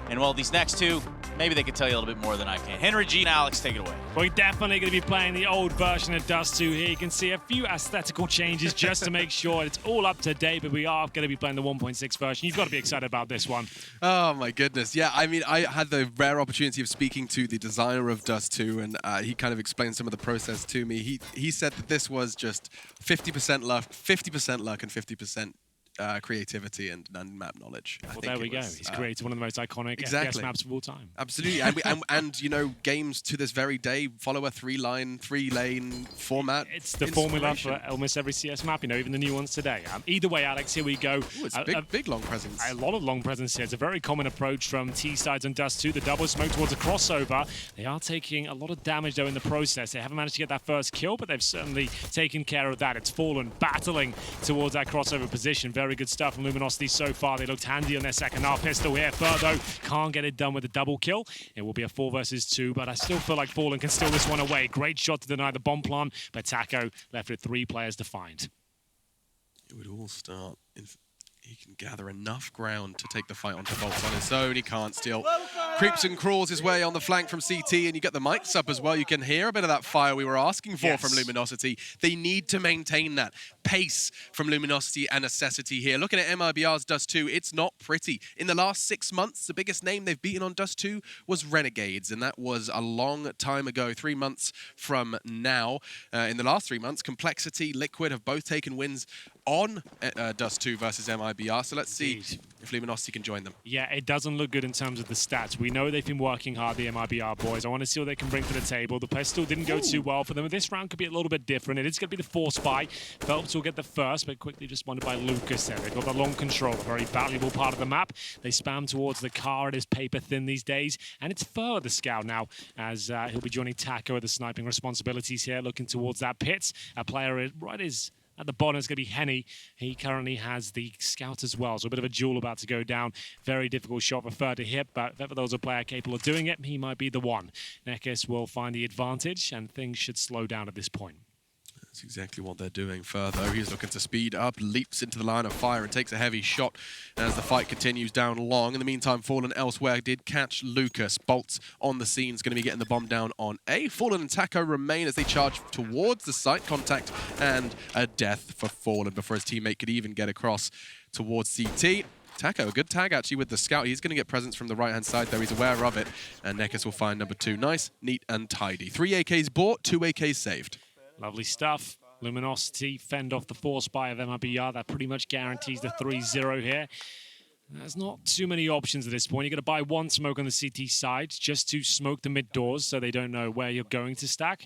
And well, these next two, maybe they can tell you a little bit more than I can. Henry G and Alex, take it away. We're definitely going to be playing the old version of Dust2 here. You can see a few aesthetical changes just to make sure it's all up to date, but we are going to be playing the 1.6 version. You've got to be excited about this one. Oh my goodness. Yeah, I mean, I had the rare opportunity of speaking to the designer of Dust2, and he kind of explained some of the process to me. He said that this was just 50% luck, and 50% creativity and map knowledge. Well, there we go. He's created one of the most iconic FPS maps of all time. Absolutely. and you know, games to this very day follow a three-lane format. It's the formula for almost every CS map, you know, even the new ones today. Either way, Alex, here we go. Ooh, it's big long presence. A lot of long presence here. It's a very common approach from T-sides and Dust2. The double smoke towards a crossover. They are taking a lot of damage, though, in the process. They haven't managed to get that first kill, but they've certainly taken care of that. It's Fallen battling towards that crossover position. Very good stuff from Luminosity so far. They looked handy on their second half pistol here. Furtho can't get it done with a double kill. It will be a 4 versus 2, but I still feel like Fallen can steal this one away. Great shot to deny the bomb plant, but Taco left with 3 players to find. It would all start he can gather enough ground to take the fight onto Bolts on his own. He can't steal. Creeps and crawls his way on the flank from CT, and you get the mics up as well. You can hear a bit of that fire we were asking for from Luminosity. They need to maintain that pace from Luminosity and Necessity here. Looking at MIBR's Dust2, it's not pretty. In the last 6 months, the biggest name they've beaten on Dust2 was Renegades, and that was a long time ago, 3 months from now. In the last 3 months, Complexity, Liquid have both taken wins on Dust2 versus MIBR, so let's see if Luminosity can join them. Yeah, it doesn't look good in terms of the stats. We know they've been working hard, the MIBR boys. I want to see what they can bring to the table. The pistol didn't go too well for them. This round could be a little bit different. It is going to be the 4 spy. Phelps will get the first, but quickly just won by Lucas there. They've got the long control, a very valuable part of the map. They spam towards the car. It is paper thin these days, and it's Fur, the scout now, as he'll be joining Taco with the sniping responsibilities here, looking towards that pit. A player is at the bottom is going to be Henny. He currently has the scout as well, so a bit of a duel about to go down. Very difficult shot for Fur to hit, but if ever there's a player capable of doing it, he might be the one. Nekis will find the advantage, and things should slow down at this point. That's exactly what they're doing. Further, he's looking to speed up, leaps into the line of fire and takes a heavy shot as the fight continues down long. In the meantime, Fallen elsewhere did catch Lucas. Bolts on the scene is going to be getting the bomb down on A. Fallen and Taco remain as they charge towards the site. Contact and a death for Fallen before his teammate could even get across towards CT. Taco, a good tag actually with the scout. He's going to get presence from the right-hand side, though he's aware of it. And Nekis will find number 2. Nice, neat, and tidy. 3 AKs bought, 2 AKs saved. Lovely stuff. Luminosity fend off the 4 spy of MIBR. That pretty much guarantees the 3-0 here. There's not too many options at this point. You're going to buy 1 smoke on the CT side just to smoke the mid doors so they don't know where you're going to stack.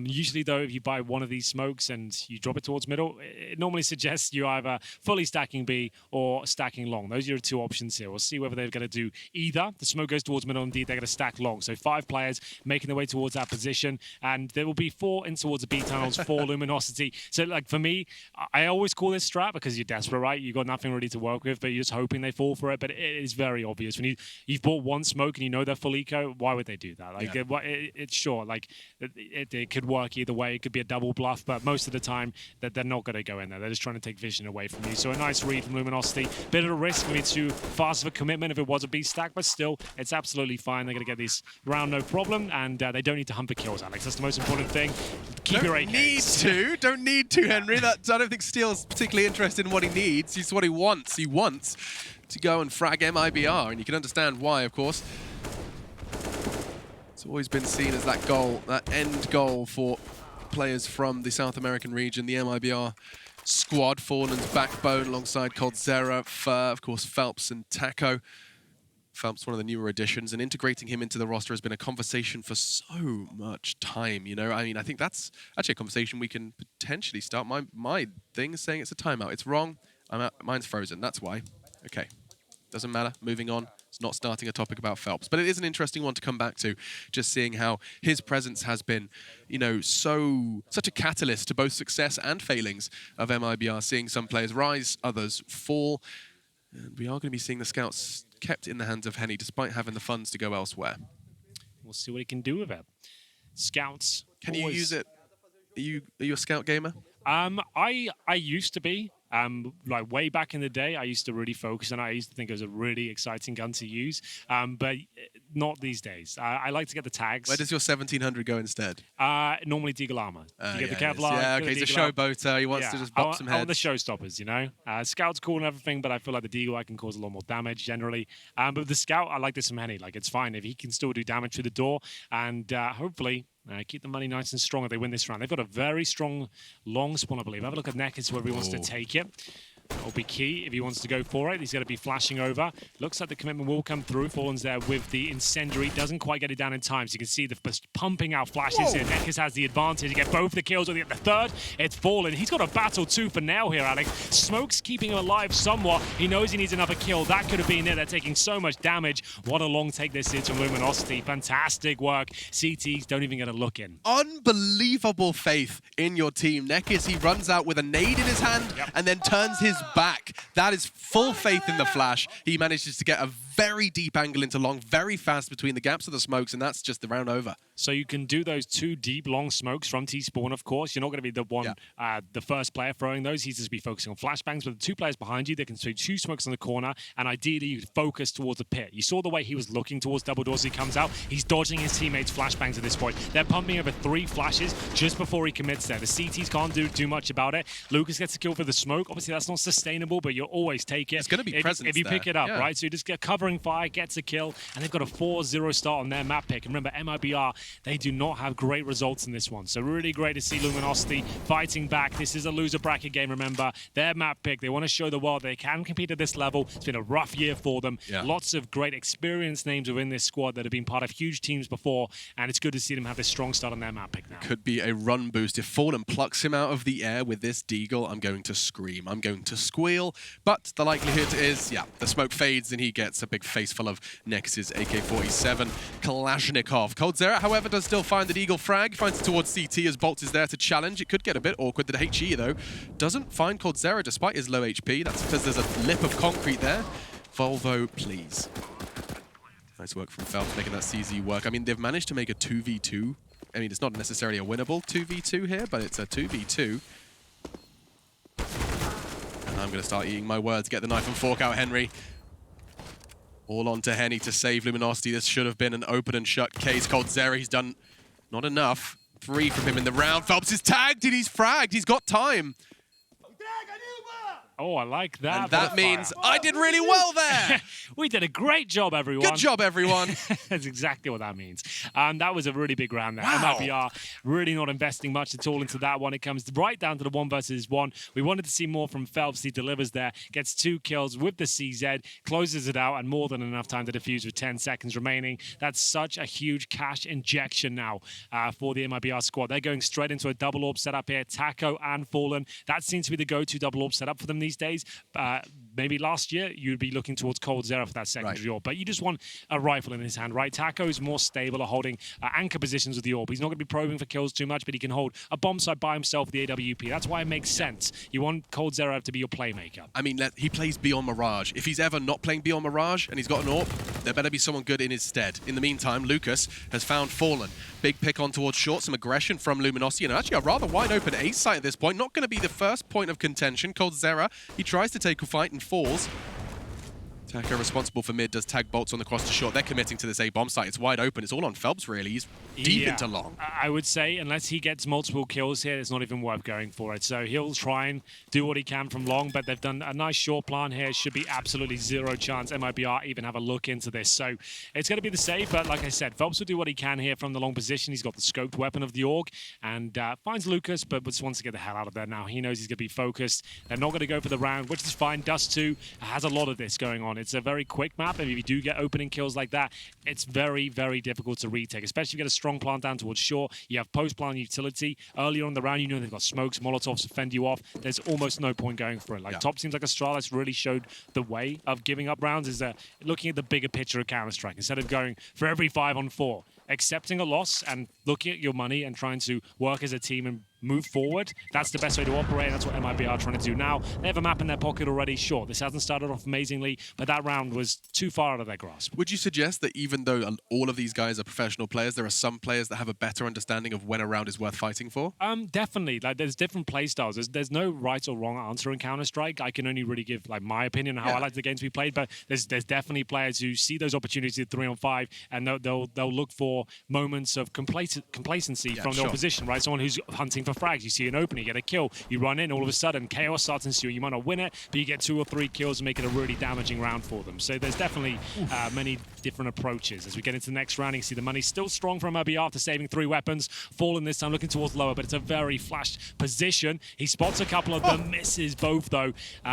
Usually, though, if you buy 1 of these smokes and you drop it towards middle, it normally suggests you either fully stacking B or stacking long. Those are your 2 options here. We'll see whether they're going to do either. The smoke goes towards middle, indeed, they're going to stack long. So 5 players making their way towards that position, and there will be 4 in towards the B tunnels for Luminosity. So, like, for me, I always call this strat because you're desperate, right? You've got nothing really to work with, but you're just hoping they fall for it, but it is very obvious. When you've bought 1 smoke and you know they're full eco, why would they do that? Like, it's sure, like, it could work either way. It could be a double bluff, but most of the time that they're not going to go in there. They're just trying to take vision away from you. So a nice read from Luminosity. Bit of a risk, maybe too fast of a commitment if it was a B stack, but still, it's absolutely fine. They're going to get this round no problem, and they don't need to hunt for kills, Alex. That's the most important thing. Keep your AKs. Don't need to, Henry. I don't think Steel's particularly interested in what he needs. It's what he wants. He wants to go and frag MIBR, and you can understand why, of course. It's always been seen as that goal, that end goal for players from the South American region, the MIBR squad. Fallen's backbone alongside Coldzera, Fur, of course, Phelps and Taco. Phelps, one of the newer additions, and integrating him into the roster has been a conversation for so much time, you know? I mean, I think that's actually a conversation we can potentially start. My thing is saying it's a timeout. It's wrong. Mine's frozen, that's why. Okay, doesn't matter, moving on. It's not starting a topic about Phelps, but it is an interesting one to come back to, just seeing how his presence has been, you know, such a catalyst to both success and failings of MIBR, seeing some players rise, others fall, and we are going to be seeing the scouts kept in the hands of Henny, despite having the funds to go elsewhere. We'll see what he can do with it. Scouts. Can you use it? Are you a scout gamer? I used to be. Like way back in the day, I used to really focus on it. I used to think it was a really exciting gun to use, but not these days. I like to get the tags. Where does your 1700 go instead? Normally Deagle Armor. You get the yeah, Kevlar. yeah, okay, he's a showboater. He wants to just bop some heads. I want the showstoppers, you know? Scout's cool and everything, but I feel like the Deagle I can cause a lot more damage generally. But with the Scout, I like this from Henny. Like, it's fine if he can still do damage through the door, and hopefully keep the money nice and strong if they win this round. They've got a very strong long spawn, I believe. Have a look at Neckers where he wants to take it. That'll be key if he wants to go for it. He's going to be flashing over. Looks like the commitment will come through. Fallen's there with the incendiary. Doesn't quite get it down in time. So you can see the pumping out flashes here. Neckers has the advantage. You get both the kills. Or the third, it's Fallen. He's got a battle too for now here, Alex. Smoke's keeping him alive somewhat. He knows he needs another kill. That could have been it. They're taking so much damage. What a long take this is from Luminosity. Fantastic work. CTs don't even get a look in. Unbelievable faith in your team. Neckers, he runs out with a nade in his hand and then turns his back. That is full faith in the flash. He manages to get a very deep angle into long, very fast between the gaps of the smokes, and that's just the round over. So you can do those two deep, long smokes from T-Spawn, of course. You're not going to be the one, the first player throwing those. He's just be focusing on flashbangs. But the two players behind you, they can throw two smokes in the corner, and ideally you focus towards the pit. You saw the way he was looking towards double doors as he comes out. He's dodging his teammates' flashbangs at this point. They're pumping over 3 flashes just before he commits there. The CTs can't do much about it. Lucas gets a kill for the smoke. Obviously, that's not sustainable, but you'll always take it. It's going to be presence if you pick it up, yeah. right? So you just get covering fire, gets a kill, and they've got a 4-0 start on their map pick. And remember, MIBR, they do not have great results in this one. So really great to see Luminosity fighting back. This is a loser bracket game, remember. Their map pick, they want to show the world they can compete at this level. It's been a rough year for them. Yeah. Lots of great experienced names within this squad that have been part of huge teams before, and it's good to see them have this strong start on their map pick now. Could be a run boost. If Fallen plucks him out of the air with this Deagle, I'm going to scream. I'm going to squeal. But the likelihood is, the smoke fades and he gets a big face full of Nexus AK-47 Kalashnikov. coldzera, however, does still find the Deagle frag, finds it towards CT as Bolt is there to challenge. It could get a bit awkward. The HE, though, doesn't find coldzera despite his low HP. That's because there's a lip of concrete there. Volvo, please. Nice work from Phelps making that CZ work. I mean, they've managed to make a 2v2. I mean, it's not necessarily a winnable 2v2 here, but it's a 2v2. And I'm going to start eating my words. Get the knife and fork out, Henry. All on to Henny to save Luminosity. This should have been an open and shut case. coldzera, he's done not enough. 3 from him in the round. Phelps is tagged and he's fragged. He's got time. Oh, I like that. And that means I did really well there. We did a great job, everyone. Good job, everyone. That's exactly what that means. That was a really big round there. Wow. MIBR really not investing much at all into that one. It comes right down to the 1 versus 1. We wanted to see more from Phelps. He delivers there, gets 2 kills with the CZ, closes it out, and more than enough time to defuse with 10 seconds remaining. That's such a huge cash injection now for the MIBR squad. They're going straight into a double orb setup here. Taco and Fallen. That seems to be the go-to double orb setup for them these days. Maybe last year you'd be looking towards coldzera for that secondary orb, but you just want a rifle in his hand, right? Taco is more stable at holding anchor positions with the orb. He's not going to be probing for kills too much, but he can hold a bomb site by himself, the AWP. That's why it makes sense. You want coldzera to be your playmaker. I mean, he plays Beyond Mirage. If he's ever not playing Beyond Mirage and he's got an orb, there better be someone good in his stead. In the meantime, Lucas has found Fallen. Big pick on towards short, some aggression from Luminosity, and actually a rather wide open ace site at this point. Not going to be the first point of contention. coldzera, he tries to take a fight and falls. Taco responsible for mid, does tag bolts on the cross to short. They're committing to this A-bomb site. It's wide open. It's all on Phelps, really. He's deep into long. I would say, unless he gets multiple kills here, it's not even worth going for it. So he'll try and do what he can from long, but they've done a nice short plan here. Should be absolutely 0 chance MIBR even have a look into this. So it's going to be the save, but like I said, Phelps will do what he can here from the long position. He's got the scoped weapon of the AUG and finds Lucas, but just wants to get the hell out of there now. He knows he's going to be focused. They're not going to go for the round, which is fine. Dust2 has a lot of this going on. It's a very quick map, and if you do get opening kills like that, it's very, very difficult to retake, especially if you get a strong plant down towards shore. You have post-plant utility. Earlier on the round, you know they've got smokes, molotovs to fend you off. There's almost no point going for it. Like top teams like Astralis really showed the way of giving up rounds is looking at the bigger picture of Counter-Strike. Instead of going for every 5-on-4, accepting a loss and looking at your money and trying to work as a team and move forward. That's the best way to operate, and that's what MIBR are trying to do now. They have a map in their pocket already. Sure, this hasn't started off amazingly, but that round was too far out of their grasp. Would you suggest that even though all of these guys are professional players, there are some players that have a better understanding of when a round is worth fighting for? Definitely. Like, there's different play styles. There's no right or wrong answer in Counter-Strike. I can only really give like my opinion on how I like the games we played, but there's definitely players who see those opportunities at 3-on-5, and they'll look for moments of complacency from the opposition, right? Someone who's hunting for frags. You see an opening, you get a kill, you run in, all of a sudden chaos starts ensuing. You might not win it, but you get 2 or 3 kills and make it a really damaging round for them. So there's definitely many different approaches. As we get into the next round, you see the money still strong from MIBR after saving 3 weapons. Fallen this time looking towards lower, but it's a very flashed position. He spots a couple of them, misses both though.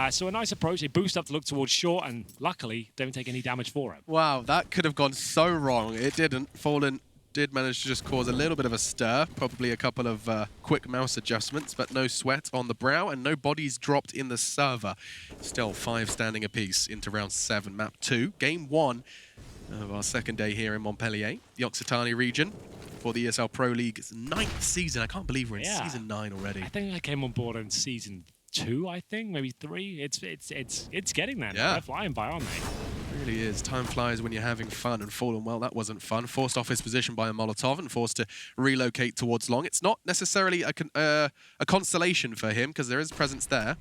So a nice approach. They boost up to look towards short, and luckily don't take any damage for it. Wow, that could have gone so wrong. It didn't. Fallen did manage to just cause a little bit of a stir, probably a couple of quick mouse adjustments, but no sweat on the brow and no bodies dropped in the server. Still 5 standing apiece into round 7, map 2. Game 1 of our second day here in Montpellier, the Occitanie region, for the ESL Pro League's 9th season. I can't believe we're in season 9 already. I think I came on board in season 2, I think, maybe 3. It's getting there. Yeah. They're flying by, aren't they? It really is. Time flies when you're having fun, and Fallen, well, that wasn't fun. Forced off his position by a Molotov and forced to relocate towards long. It's not necessarily a consolation for him, because there is presence there.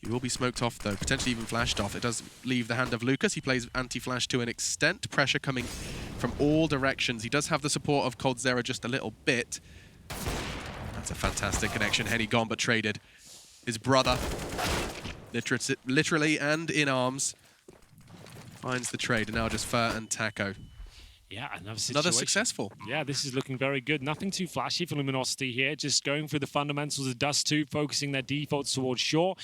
He will be smoked off, though, potentially even flashed off. It does leave the hand of Lucas. He plays anti-flash to an extent. Pressure coming from all directions. He does have the support of coldzera just a little bit. That's a fantastic connection. Henny gone, but traded. His brother, literally and in arms, finds the trade, and now just Fur and Taco. Yeah, another successful. Yeah, this is looking very good. Nothing too flashy for Luminosity here. Just going through the fundamentals of Dust2, focusing their defaults towards short.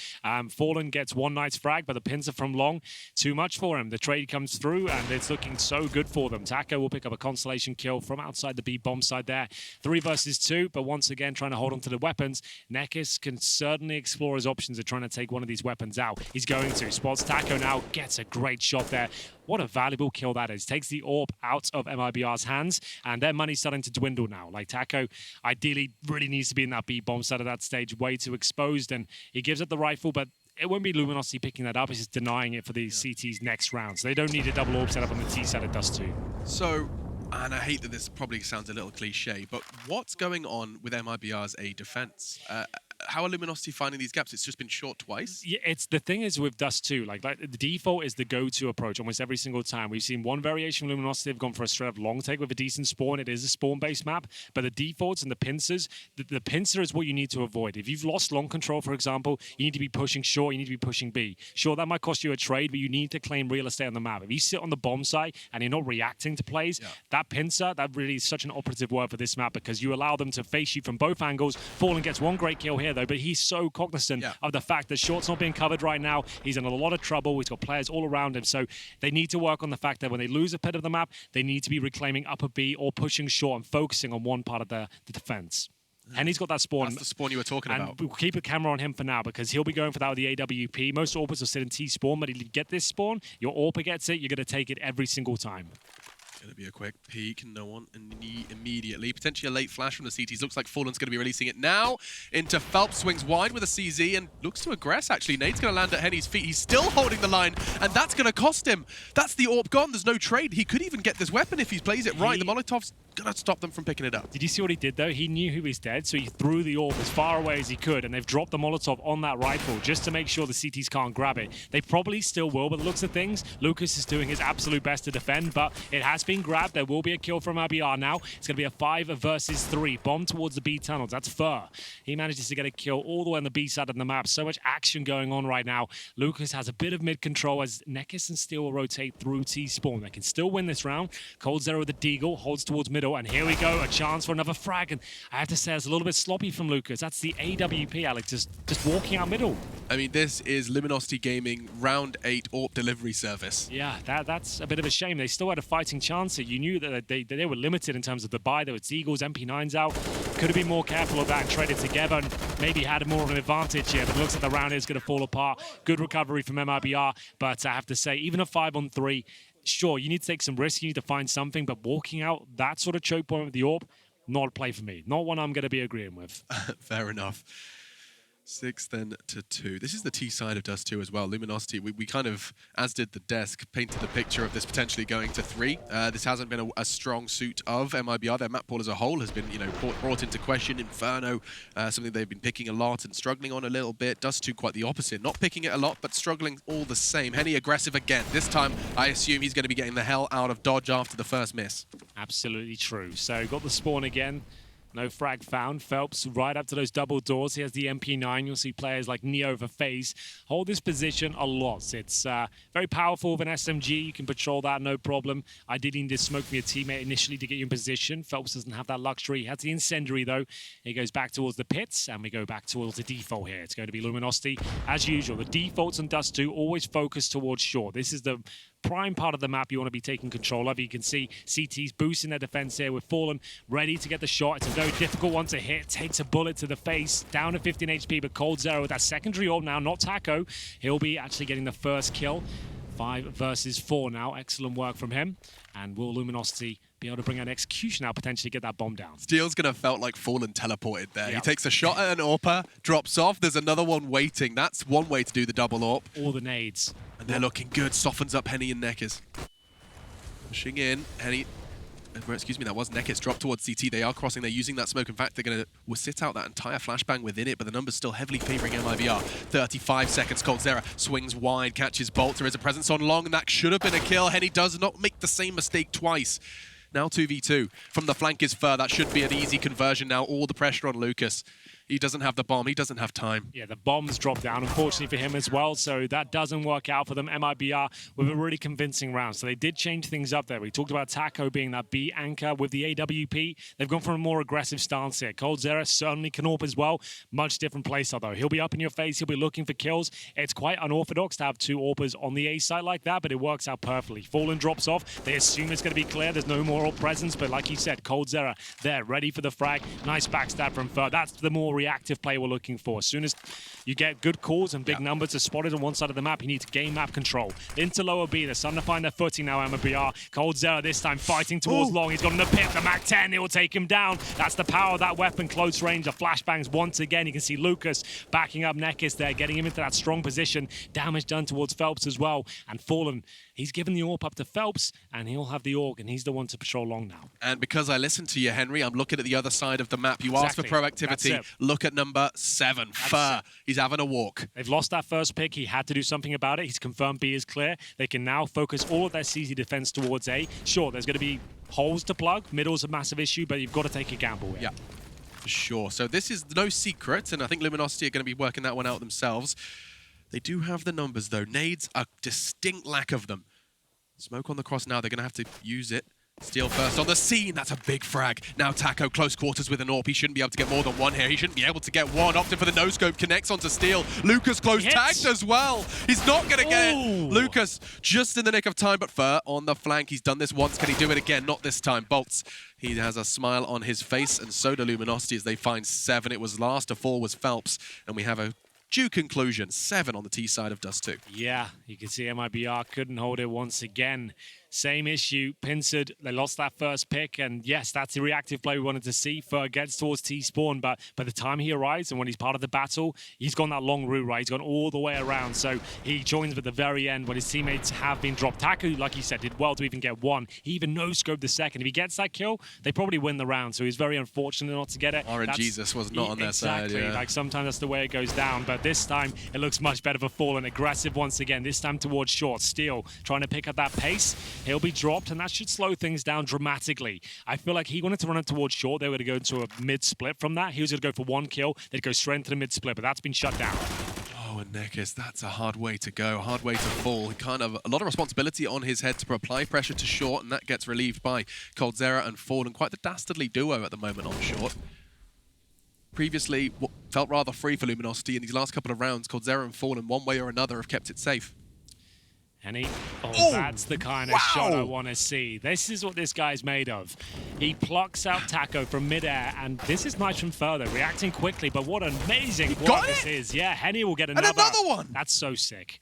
Fallen gets one night's frag, but the pins are from long. Too much for him. The trade comes through, and it's looking so good for them. Taco will pick up a consolation kill from outside the B bomb side there. 3 versus 2, but once again trying to hold on to the weapons. Nekis can certainly explore his options of trying to take one of these weapons out. He's going to. Spots Taco now, gets a great shot there. What a valuable kill that is. Takes the AWP out of MIBR's hands, and their money's starting to dwindle now. Like, Taco ideally really needs to be in that B-bomb side of that stage, way too exposed, and he gives up the rifle, but it won't be Luminosity picking that up. It's just denying it for the CT's next round. So they don't need a double AWP setup on the T side of Dust2. So, and I hate that this probably sounds a little cliche, but what's going on with MIBR's A defense? How are Luminosity finding these gaps? It's just been short twice? Yeah, it's the thing is with Dust2, like the default is the go-to approach almost every single time. We've seen one variation of Luminosity have gone for a straight up long take with a decent spawn. It is a spawn-based map, but the defaults and the pincers, the pincer is what you need to avoid. If you've lost long control, for example, you need to be pushing short, you need to be pushing B. Sure, that might cost you a trade, but you need to claim real estate on the map. If you sit on the bomb site and you're not reacting to plays, that pincer, that really is such an operative word for this map, because you allow them to face you from both angles. Fallen gets one great kill here, though, but he's so cognizant of the fact that short's not being covered right now. He's in a lot of trouble. He's got players all around him. So they need to work on the fact that when they lose a bit of the map, they need to be reclaiming upper B or pushing short and focusing on one part of the defense. And he's got that spawn. That's the spawn you were talking about. We'll keep a camera on him for now, because he'll be going for that with the AWP. Most AWPers will sit in T spawn, but if you get this spawn, your AWPer gets it, you're going to take it every single time. Going to be a quick peek. No one immediately. Potentially a late flash from the CTs. Looks like Fallen's going to be releasing it now into Phelps. Swings wide with a CZ and looks to aggress, actually. Nade's going to land at Henny's feet. He's still holding the line, and that's going to cost him. That's the AWP gone. There's no trade. He could even get this weapon if he plays it right. The Molotov's going to stop them from picking it up. Did you see what he did, though? He knew he was dead, so he threw the AWP as far away as he could, and they've dropped the Molotov on that rifle just to make sure the CTs can't grab it. They probably still will, but the looks of things, Lucas is doing his absolute best to defend, but it has been grabbed. There will be a kill from MIBR now. It's going to be a 5 versus 3. Bomb towards the B tunnels. That's Fur. He manages to get a kill all the way on the B side of the map. So much action going on right now. Lucas has a bit of mid-control as Nekis and Steel will rotate through T-spawn. They can still win this round. coldzera with the Deagle holds towards middle, and here we go. A chance for another frag, and I have to say it's a little bit sloppy from Lucas. That's the AWP, Alex, just walking out middle. I mean, this is Luminosity Gaming round 8 AWP delivery service. Yeah, that's a bit of a shame. They still had a fighting chance here. You knew that they were limited in terms of the buy. There were Eagles, MP9s out. Could have been more careful of that and traded together and maybe had more of an advantage here, but it looks like the round is going to fall apart. Good recovery from MIBR, but I have to say, even a 5-on-3, sure, you need to take some risks, you need to find something, but walking out that sort of choke point with the AWP, not a play for me. Not one I'm going to be agreeing with. Fair enough. 6 then to 2. This is the T side of Dust2 as well. Luminosity, we kind of, as did the desk, painted the picture of this potentially going to 3. This hasn't been a strong suit of MIBR. Their map pool as a whole has been, brought into question. Inferno, something they've been picking a lot and struggling on a little bit. Dust2 quite the opposite. Not picking it a lot, but struggling all the same. Henny aggressive again. This time, I assume he's going to be getting the hell out of dodge after the first miss. Absolutely true. So got the spawn again. No frag found. Phelps right up to those double doors. He has the MP9. You'll see players like Neo for FaZe hold this position a lot. It's very powerful with an SMG. You can patrol that, no problem. Ideally, you need to smoke from your teammate initially to get you in position. Phelps doesn't have that luxury. He has the incendiary, though. He goes back towards the pits, and we go back towards the default here. It's going to be Luminosity. As usual, the defaults on Dust2 always focus towards short. This is the prime part of the map you want to be taking control of. You can see CT's boosting their defense here with Fallen ready to get the shot. It's a very difficult one to hit. Takes a bullet to the face. Down to 15 HP, but coldzera with that secondary orb now, not Taco. He'll be actually getting the first kill. 5 versus 4 now. Excellent work from him. And will Luminosity be able to bring an execution out, potentially get that bomb down? Steel's going to felt like Fallen teleported there. Yep. He takes a shot at an AWPer, drops off. There's another one waiting. That's one way to do the double AWP. All the nades. And they're looking good. Softens up Henny and Neckers. Pushing in. Henny... Excuse me, that was Neckers. Dropped towards CT. They are crossing. They're using that smoke. In fact, they're going to sit out that entire flashbang within it, but the numbers still heavily favoring MIBR. 35 seconds. coldzera swings wide, catches Bolt. There is a presence on long, and that should have been a kill. Henny does not make the same mistake twice. Now 2v2. From the flank is Fur. That should be an easy conversion now. All the pressure on Lucas. He doesn't have the bomb. He doesn't have time. Yeah, the bombs drop down, unfortunately for him as well. So that doesn't work out for them. MIBR with a really convincing round. So they did change things up there. We talked about Taco being that B anchor with the AWP. They've gone for a more aggressive stance here. coldzera certainly can AWP as well. Much different playstyle though. He'll be up in your face. He'll be looking for kills. It's quite unorthodox to have 2 AWPers on the A side like that, but it works out perfectly. Fallen drops off. They assume it's going to be clear. There's no more AWP presence, but like you said, coldzera there, ready for the frag. Nice backstab from Fur. That's the more reactive play we're looking for. As soon as you get good calls and big numbers are spotted on one side of the map, you need to gain map control. Into lower B, they're starting to find their footing now, MIBR. coldzera this time fighting towards long. He's got in the pit, the Mac 10, it will take him down. That's the power of that weapon, close range. The flashbangs once again. You can see Lucas backing up Neckers there, getting him into that strong position. Damage done towards Phelps as well. And Fallen, he's given the AWP up to Phelps, and he'll have the AUG, and he's the one to patrol long now. And because I listened to you, Henry, I'm looking at the other side of the map. You asked for proactivity. Look at number 7, Fur. He's having a walk. They've lost that first pick. He had to do something about it. He's confirmed B is clear. They can now focus all of their CZ defense towards A. Sure, there's going to be holes to plug. Middle's a massive issue, but you've got to take a gamble here. Yeah, for sure. So this is no secret, and I think Luminosity are going to be working that one out themselves. They do have the numbers, though. Nades, a distinct lack of them. Smoke on the cross now. They're going to have to use it. Steel first on the scene. That's a big frag. Now Taco close quarters with an AWP. He shouldn't be able to get more than one here. He shouldn't be able to get one. Opting for the no-scope. Connects onto Steel. Lucas close tagged as well. He's not going to get it. Lucas just in the nick of time, but Fur on the flank. He's done this once. Can he do it again? Not this time. Bolts. He has a smile on his face, and so do Luminosity as they find 7. It was last to fall was Phelps, and we have a due conclusion. 7 on the T side of Dust2. Yeah, you can see MIBR couldn't hold it once again. Same issue. Pinsard, they lost that first pick, and yes, that's the reactive play we wanted to see. Fur gets towards T-spawn, but by the time he arrives and when he's part of the battle, he's gone that long route, right? He's gone all the way around, so he joins at the very end when his teammates have been dropped. Taku, like you said, did well to even get 1. He even no-scoped the second. If he gets that kill, they probably win the round, so he's very unfortunate not to get it. Jesus was not on their side. Exactly. Yeah. Like sometimes that's the way it goes down, but this time it looks much better for Fallen. Aggressive once again, this time towards short. Steel trying to pick up that pace. He'll be dropped, and that should slow things down dramatically. I feel like he wanted to run it towards short. They were going to go into a mid-split from that. He was going to go for 1 kill. They'd go straight into the mid-split, but that's been shut down. Oh, and Neckers, that's a hard way to go, a hard way to fall. Kind of a lot of responsibility on his head to apply pressure to short, and that gets relieved by coldzera and Fallen. Quite the dastardly duo at the moment on short. Previously, felt rather free for Luminosity in these last couple of rounds. coldzera and Fallen, one way or another, have kept it safe. And that's the kind of shot I want to see. This is what this guy's made of. He plucks out Taco from midair, and this is nice from further, reacting quickly, but what an amazing work this is. Yeah, Henny will get another. And another one! That's so sick.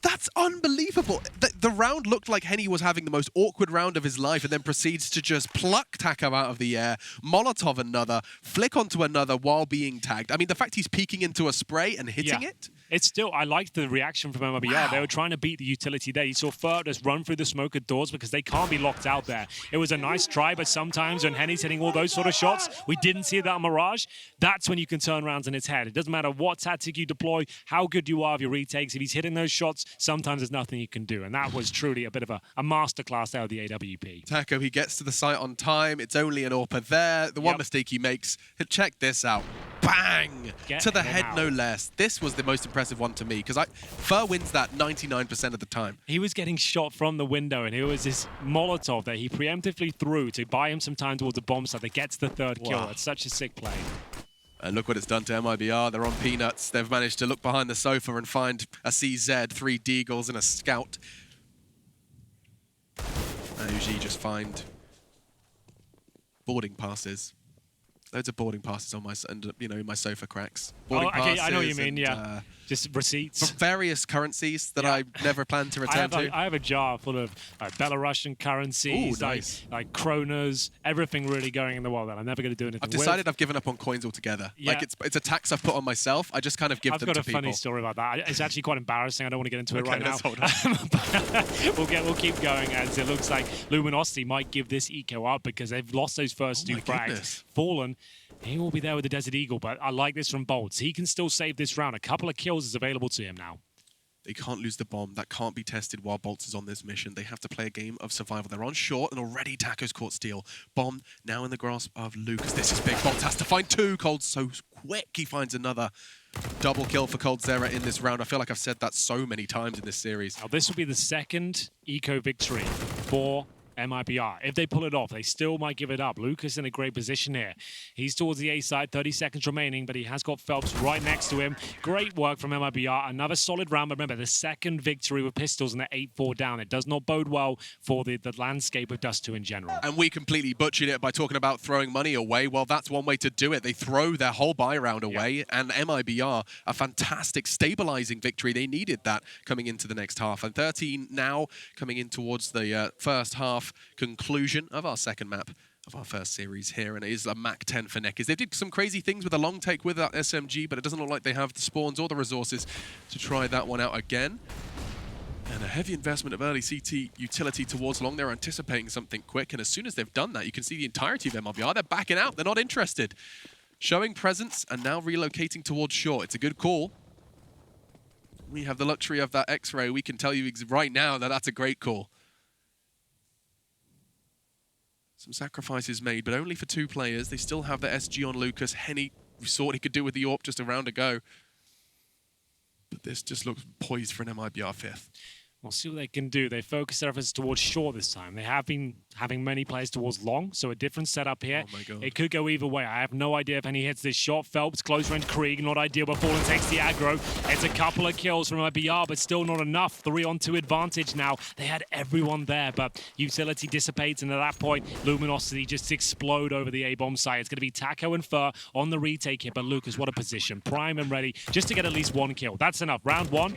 That's unbelievable. The round looked like Henny was having the most awkward round of his life and then proceeds to just pluck Taco out of the air, Molotov another, flick onto another while being tagged. I mean, the fact he's peeking into a spray and hitting it. It's still, I liked the reaction from MIBR. Wow. They were trying to beat the utility there. You saw Fur just run through the smoke at doors because they can't be locked out there. It was a nice try, but sometimes when Henny's hitting all those sort of shots, we didn't see that on Mirage, that's when you can turn rounds in its head. It doesn't matter what tactic you deploy, how good you are of your retakes. If he's hitting those shots, sometimes there's nothing you can do. And that was truly a bit of a masterclass out of the AWP. Taco, he gets to the site on time. It's only an AWPer there. The one mistake he makes, check this out. Bang! To the head, no less. This was the most impressive one to me, because Fur wins that 99% of the time. He was getting shot from the window, and it was this Molotov that he preemptively threw to buy him some time towards the bomb site that gets the third kill. That's such a sick play. And look what it's done to MIBR. They're on peanuts. They've managed to look behind the sofa and find a CZ, 3 Deagles, and a Scout. OG just find boarding passes. Loads of boarding passes on my, my sofa cracks. Boarding passes, I know what you mean. Yeah, just receipts. For various currencies that I never plan to return to. I have a jar full of Belarusian currencies, like kronas, everything really going in the world that I'm never going to do anything. I've decided I've given up on coins altogether. Yeah. Like it's a tax I've put on myself. I just kind of give them to people. I've got a funny story about that. It's actually quite embarrassing. I don't want to get into it right now. Hold on. We'll keep going, as it looks like Luminosity might give this eco up because they've lost those first 2 frags. Fallen. He will be there with the Desert Eagle, but I like this from Bolts. He can still save this round. A couple of kills is available to him now. They can't lose the bomb. That can't be tested while Bolts is on this mission. They have to play a game of survival. They're on short, and already Taco's caught steal. Bomb now in the grasp of Lucas. This is big. Bolts has to find 2. Cold so quick. He finds another double kill for coldzera in this round. I feel like I've said that so many times in this series. Now, this will be the second eco victory for MIBR. If they pull it off, they still might give it up. Lucas in a great position here. He's towards the A side, 30 seconds remaining, but he has got Phelps right next to him. Great work from MIBR. Another solid round, but remember, the second victory with pistols and the 8-4 down. It does not bode well for the landscape of Dust2 in general. And we completely butchered it by talking about throwing money away. Well, that's one way to do it. They throw their whole buy round away, and MIBR, a fantastic stabilizing victory. They needed that coming into the next half. And 13 now coming in towards the first half conclusion of our second map of our first series here, and it is a Mach 10 for Neckers. They did some crazy things with a long take with that SMG, but it doesn't look like they have the spawns or the resources to try that one out again. And a heavy investment of early CT utility towards long. They're anticipating something quick, and as soon as they've done that, you can see the entirety of MIBR. They're backing out. They're not interested. Showing presence and now relocating towards short. It's a good call. We have the luxury of that X-ray. We can tell you right now that that's a great call. Some sacrifices made, but only for 2 players. They still have the SG on Lucas. Henny, we saw what he could do with the AWP just a round ago. But this just looks poised for an MIBR 5th. We'll see what they can do. They focus their efforts towards short this time. They have been having many players towards long, so a different setup here. Oh my God. It could go either way. I have no idea if any hits this shot. Phelps, close range Krieg, not ideal, but Fallen takes the aggro. It's a couple of kills from MIBR, but still not enough. 3-on-2 advantage now. They had everyone there, but utility dissipates, and at that point, Luminosity just explode over the A-bomb site. It's going to be Taco and Fur on the retake here, but Lucas, what a position. Prime and ready just to get at least 1 kill. That's enough. Round 1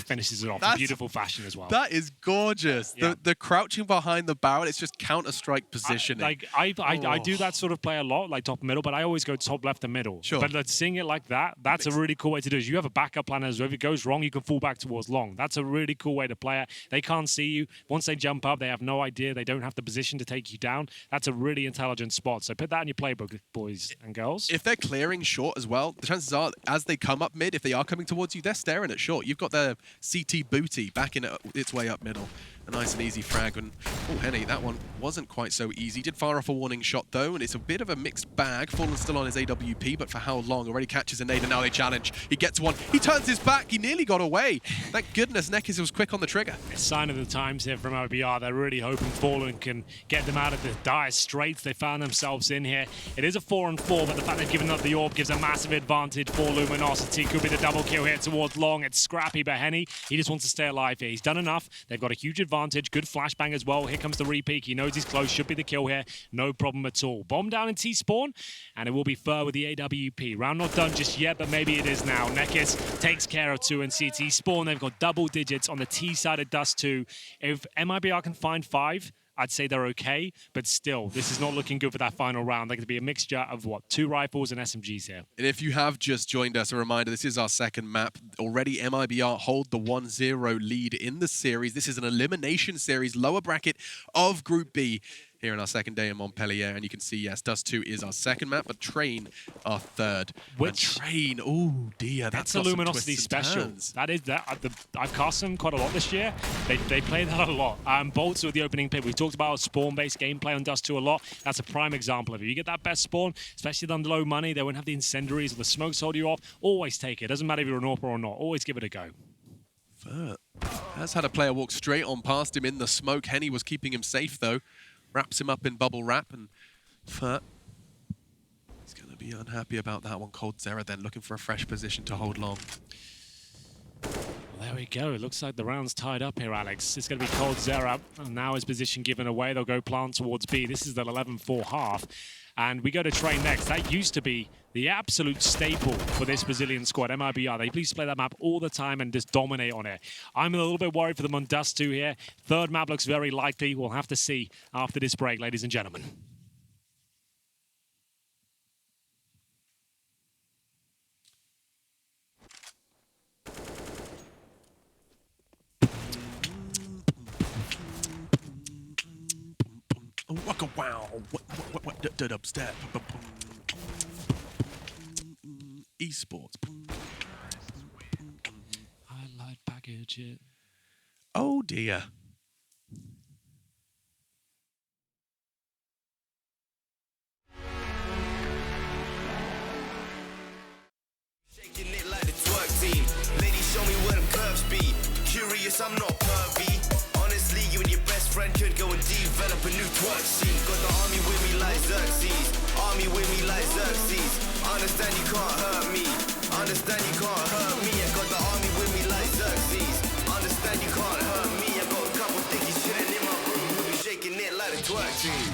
finishes it off in beautiful fashion as well. That is gorgeous. Yeah. The crouching behind the barrel, it's just Counter-Strike positioning. I do that sort of play a lot, like top and middle, but I always go top, left, and middle. Sure. But seeing it like that, that's a really cool way to do it. You have a backup plan as well. If it goes wrong, you can fall back towards long. That's a really cool way to play it. They can't see you. Once they jump up, they have no idea. They don't have the position to take you down. That's a really intelligent spot. So put that in your playbook, boys and girls. If they're clearing short as well, the chances are, as they come up mid, if they are coming towards you, they're staring at short. You've got their CT booty backing its way up middle. A nice and easy frag. And, oh, Henny, that one wasn't quite so easy. Did fire off a warning shot, though, and it's a bit of a mixed bag. Fallen's still on his AWP, but for how long? Already catches a nade, and now they challenge. He gets one. He turns his back. He nearly got away. Thank goodness Neckers was quick on the trigger. A sign of the times here from MIBR. They're really hoping Fallen can get them out of the dire straits they found themselves in here. It is a 4-on-4, but the fact they've given up the AWP gives a massive advantage for Luminosity. Could be the double kill here towards long. It's scrappy, but Henny, he just wants to stay alive here. He's done enough. They've got a huge advantage advantage. Good flashbang as well. Here comes the repeat. He knows he's close. Should be the kill here. No problem at all. Bomb down in T-spawn, and it will be Fur with the AWP. Round not done just yet, but maybe it is now. Nekis takes care of 2 in CT. Spawn, they've got double digits on the T side of Dust2. If MIBR can find 5, I'd say they're okay, but still, this is not looking good for that final round. They're going to be a mixture of, what, 2 rifles and SMGs here. And if you have just joined us, a reminder, this is our second map. Already MIBR hold the 1-0 lead in the series. This is an elimination series, lower bracket of Group B here in our second day in Montpellier. And you can see, yes, Dust2 is our second map, but Train our third. Which Train, oh dear, that's a Luminosity special. That is that. I've cast them quite a lot this year. They play that a lot. Bolts with the opening pit. We talked about spawn-based gameplay on Dust2 a lot. That's a prime example of it. You get that best spawn, especially on low money. They won't have the incendiaries or the smokes hold you off. Always take it. Doesn't matter if you're an AWP or not. Always give it a go. Has had a player walk straight on past him in the smoke. Henny was keeping him safe though. Wraps him up in bubble wrap, and Fur, he's going to be unhappy about that one. coldzera then looking for a fresh position to hold long. There we go. It looks like the round's tied up here, Alex. It's going to be coldzera, and now his position given away. They'll go plant towards B. This is the 11-4 half, and we go to Train next. That used to be the absolute staple for this Brazilian squad, MIBR. They please play that map all the time and just dominate on it. I'm a little bit worried for them on Dust2 here. Third map looks very likely. We'll have to see after this break, ladies and gentlemen. Waka wow, what dubstep, esports. Highlight package it. Oh dear. Shaking it like the twerk team. Ladies, show me where them curves be. Curious, I'm not pervy. Honestly, you and your best friend could go and develop a new twerk scene. Got the army with me like Xerxes. Army with me like Xerxes. Understand you can't hurt me. Understand you can't hurt me. I got the army with me like Xerxes. Understand you can't hurt me. I got a couple dickies chilling in my room who be shaking it like the twerk team.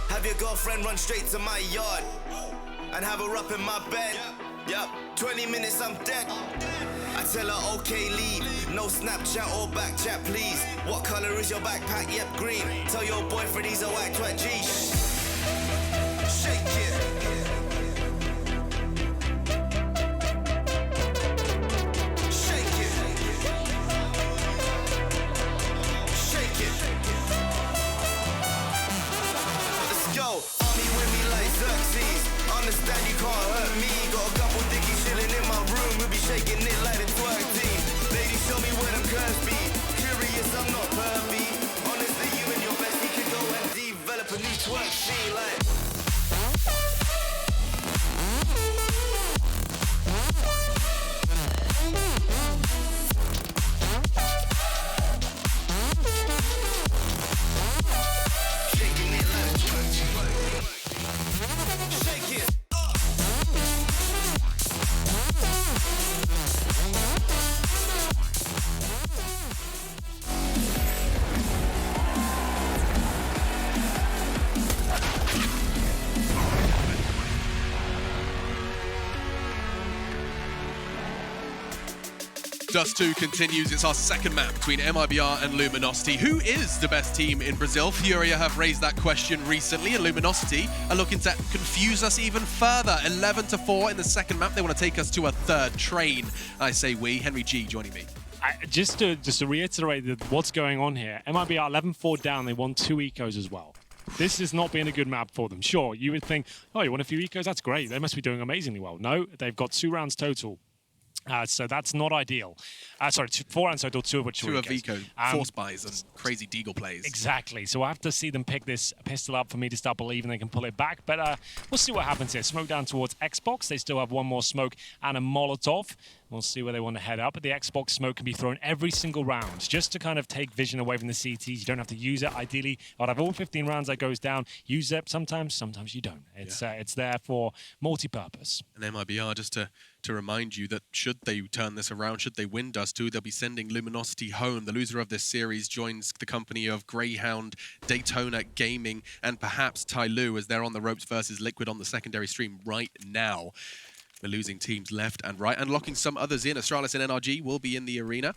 Have your girlfriend run straight to my yard and have her up in my bed. Yup, 20 minutes I'm dead. I tell her okay leave, no Snapchat or back chat please. What color is your backpack? Yep, green. Tell your boyfriend he's a whack twat G. Shake it. Understand you can't hurt me. Got a couple dickies chilling in my room who be shaking it like the twerk team. Ladies, show me where them curves be. Curious, I'm not pervy. Honestly, you and your bestie could go and develop a new twerk scene like. Dust2 continues. It's our second map between MIBR and Luminosity. Who is the best team in Brazil? Furia have raised that question recently, and Luminosity are looking to confuse us even further. 11-4 in the second map. They want to take us to a third train. I say we. Henry G joining me. Just to reiterate what's going on here, MIBR 11-4 down. They won 2 ecos as well. This has not been a good map for them. Sure, you would think, oh, you won a few ecos? That's great. They must be doing amazingly well. No, they've got 2 rounds total. So that's not ideal. Sorry, 4 rounds total, 2 of which were eco, force buys and crazy deagle plays. Exactly. So I have to see them pick this pistol up for me to start believing they can pull it back. But we'll see what happens here. Smoke down towards Xbox. They still have 1 more smoke and a Molotov. We'll see where they want to head up. But the Xbox smoke can be thrown every single round just to kind of take vision away from the CTs. You don't have to use it. Ideally, out of all 15 rounds that goes down, use it sometimes you don't. It's there for multi-purpose. And MIBR, just to remind you that should they turn this around, should they win Dust2, they'll be sending Luminosity home. The loser of this series joins the company of Greyhound, Daytona Gaming, and perhaps Tyloo as they're on the ropes versus Liquid on the secondary stream right now. We're losing teams left and right and locking some others in. Astralis and NRG will be in the arena.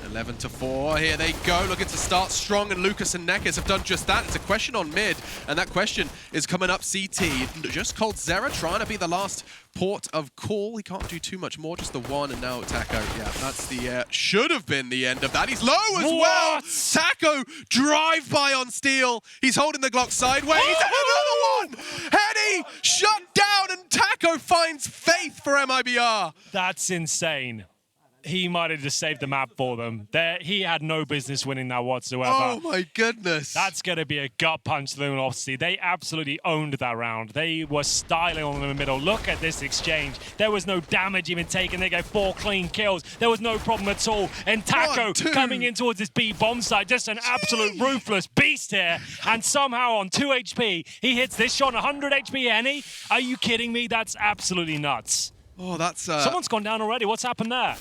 11-4, here they go, looking to start strong, and Lucas and Nekis have done just that. It's a question on mid, and that question is coming up CT. Just coldzera trying to be the last port of call. He can't do too much more, just the one, and now Taco. Yeah, that's the, should have been the end of that. He's low as well. Taco, drive-by on Steel. He's holding the Glock sideways. Another one! Henny shut down, and Taco finds faith for MIBR. That's insane. He might have just saved the map for them. He had no business winning that whatsoever. Oh my goodness. That's going to be a gut punch to Luminosity. They absolutely owned that round. They were styling on them in the middle. Look at this exchange. There was no damage even taken. They got 4 clean kills. There was no problem at all. And Taco coming in towards this B bomb site, just an absolute ruthless beast here. And somehow on 2 HP, he hits this shot on 100 HP, Henny. Are you kidding me? That's absolutely nuts. Oh, that's... Someone's gone down already. What's happened there?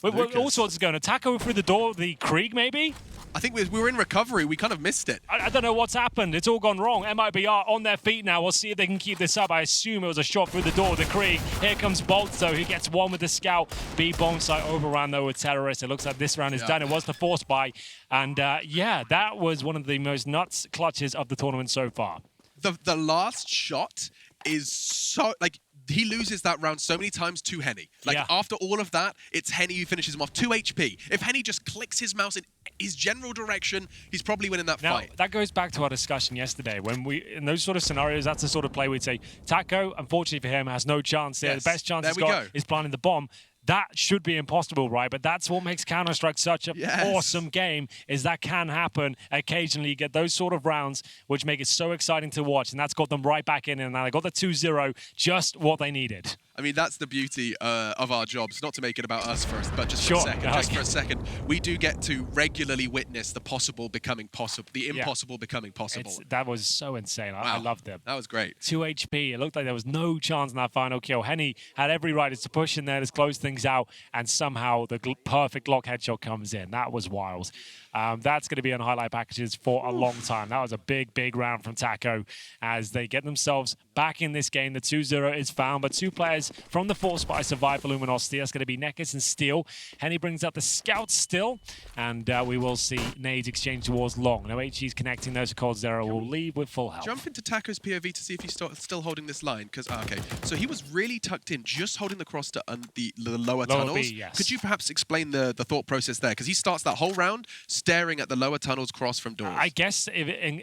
All sorts is going. A Taco through the door, the Krieg maybe? I think we were in recovery. We kind of missed it. I don't know what's happened. It's all gone wrong. MIBR on their feet now. We'll see if they can keep this up. I assume it was a shot through the door, the Krieg. Here comes Bolt, though. He gets 1 with the scout. B bomb site overran, though, with Terrorist. It looks like this round is done. It was the force buy. And, yeah, that was one of the most nuts clutches of the tournament so far. The last shot is so... like. He loses that round so many times to Henny. Like, after all of that, it's Henny who finishes him off. 2 HP. If Henny just clicks his mouse in his general direction, he's probably winning that fight. That goes back to our discussion yesterday. When in those sort of scenarios, that's the sort of play we'd say, Taco, unfortunately for him, has no chance there. The best chance he's got is planting the bomb. That should be impossible, right? But that's what makes Counter-Strike such an awesome game, is that can happen. Occasionally, you get those sort of rounds, which make it so exciting to watch, and that's got them right back in, and now they got the 2-0, just what they needed. I mean, that's the beauty of our jobs, not to make it about us first, but just for a second. Just for a second, we do get to regularly witness the possible becoming possible, the impossible becoming possible. That was so insane. I loved it. That was great. 2 HP. It looked like there was no chance in that final kill. Henny had every right to push in there, to close things out, and somehow the perfect Glock headshot comes in. That was wild. That's going to be on highlight packages for a long time. That was a big, big round from Taco as they get themselves back in this game. The 2-0 is found, but 2 players from the Force Spy survive for Luminosity. That's going to be Nekis and Steel. Henny brings out the Scout still, and we will see nades exchange towards Long. No HG's connecting those. coldzera will leave with full health. Jump into Taco's POV to see if he's still holding this line, because, okay, so he was really tucked in, just holding the cross to the lower tunnels. B, yes. Could you perhaps explain the thought process there? Because he starts that whole round staring at the lower tunnels cross from doors. I guess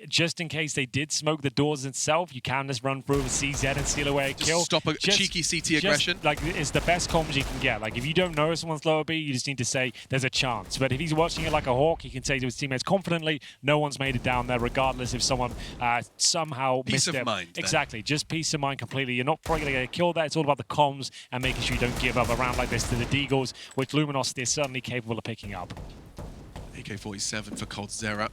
just in case they did smoke the doors itself, you can just run through with CZ and steal away a kill. Stop a cheeky CT aggression. Like, it's the best comms you can get. Like, if you don't know someone's lower B, you just need to say there's a chance. But if he's watching it like a hawk, he can say to his teammates confidently, no one's made it down there, regardless if someone somehow missed it. Peace of mind. Exactly. Just peace of mind completely. You're not probably going to get a kill there. It's all about the comms and making sure you don't give up a round like this to the Deagles, which Luminosity is certainly capable of picking up. AK-47 for coldzera,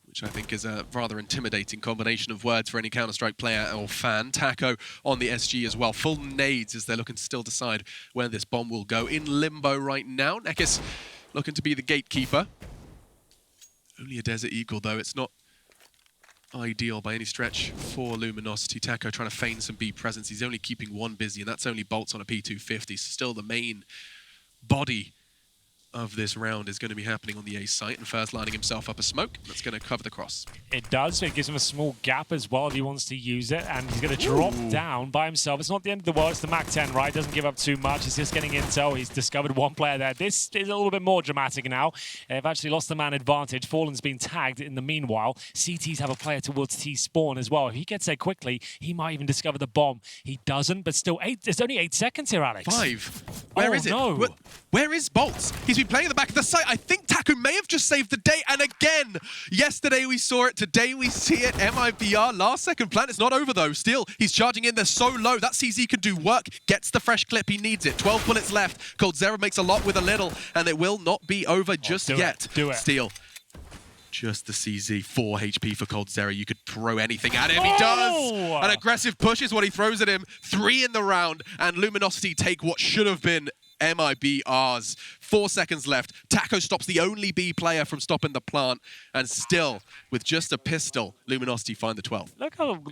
which I think is a rather intimidating combination of words for any Counter-Strike player or fan. Taco on the SG as well. Full nades as they're looking to still decide where this bomb will go. In limbo right now. Nekis looking to be the gatekeeper. Only a Desert Eagle, though. It's not ideal by any stretch for Luminosity. Taco trying to feign some B presence. He's only keeping one busy, and that's only bolts on a P250. So still the main body of this round is going to be happening on the A site, and first lining himself up a smoke that's going to cover the cross. It does. It gives him a small gap as well if he wants to use it, and he's going to drop down by himself. It's not the end of the world. It's the MAC-10, right? Doesn't give up too much. He's just getting intel. He's discovered one player there. This is a little bit more dramatic now. They've actually lost the man advantage. Fallen's been tagged in the meanwhile. CTs have a player towards T spawn as well. If he gets there quickly, he might even discover the bomb. He doesn't, but still, there's only 8 seconds here, Alex. 5. Where is it? No. Where is Bolts? He's been playing at the back of the site. I think Taku may have just saved the day. And again, yesterday we saw it. Today we see it. MIBR, last second plant. It's not over though. Still, he's charging in. They're so low. That CZ can do work. Gets the fresh clip. He needs it. 12 bullets left. Coldzera makes a lot with a little. And it will not be over just yet. Do it. Steal. Just the CZ. 4 HP for Coldzera. You could throw anything at him. He does! An aggressive push is what he throws at him. 3 in the round. And Luminosity take what should have been MIBR's. 4 seconds left. Taco stops the only B player from stopping the plant. And still, with just a pistol, Luminosity find the 12. Look how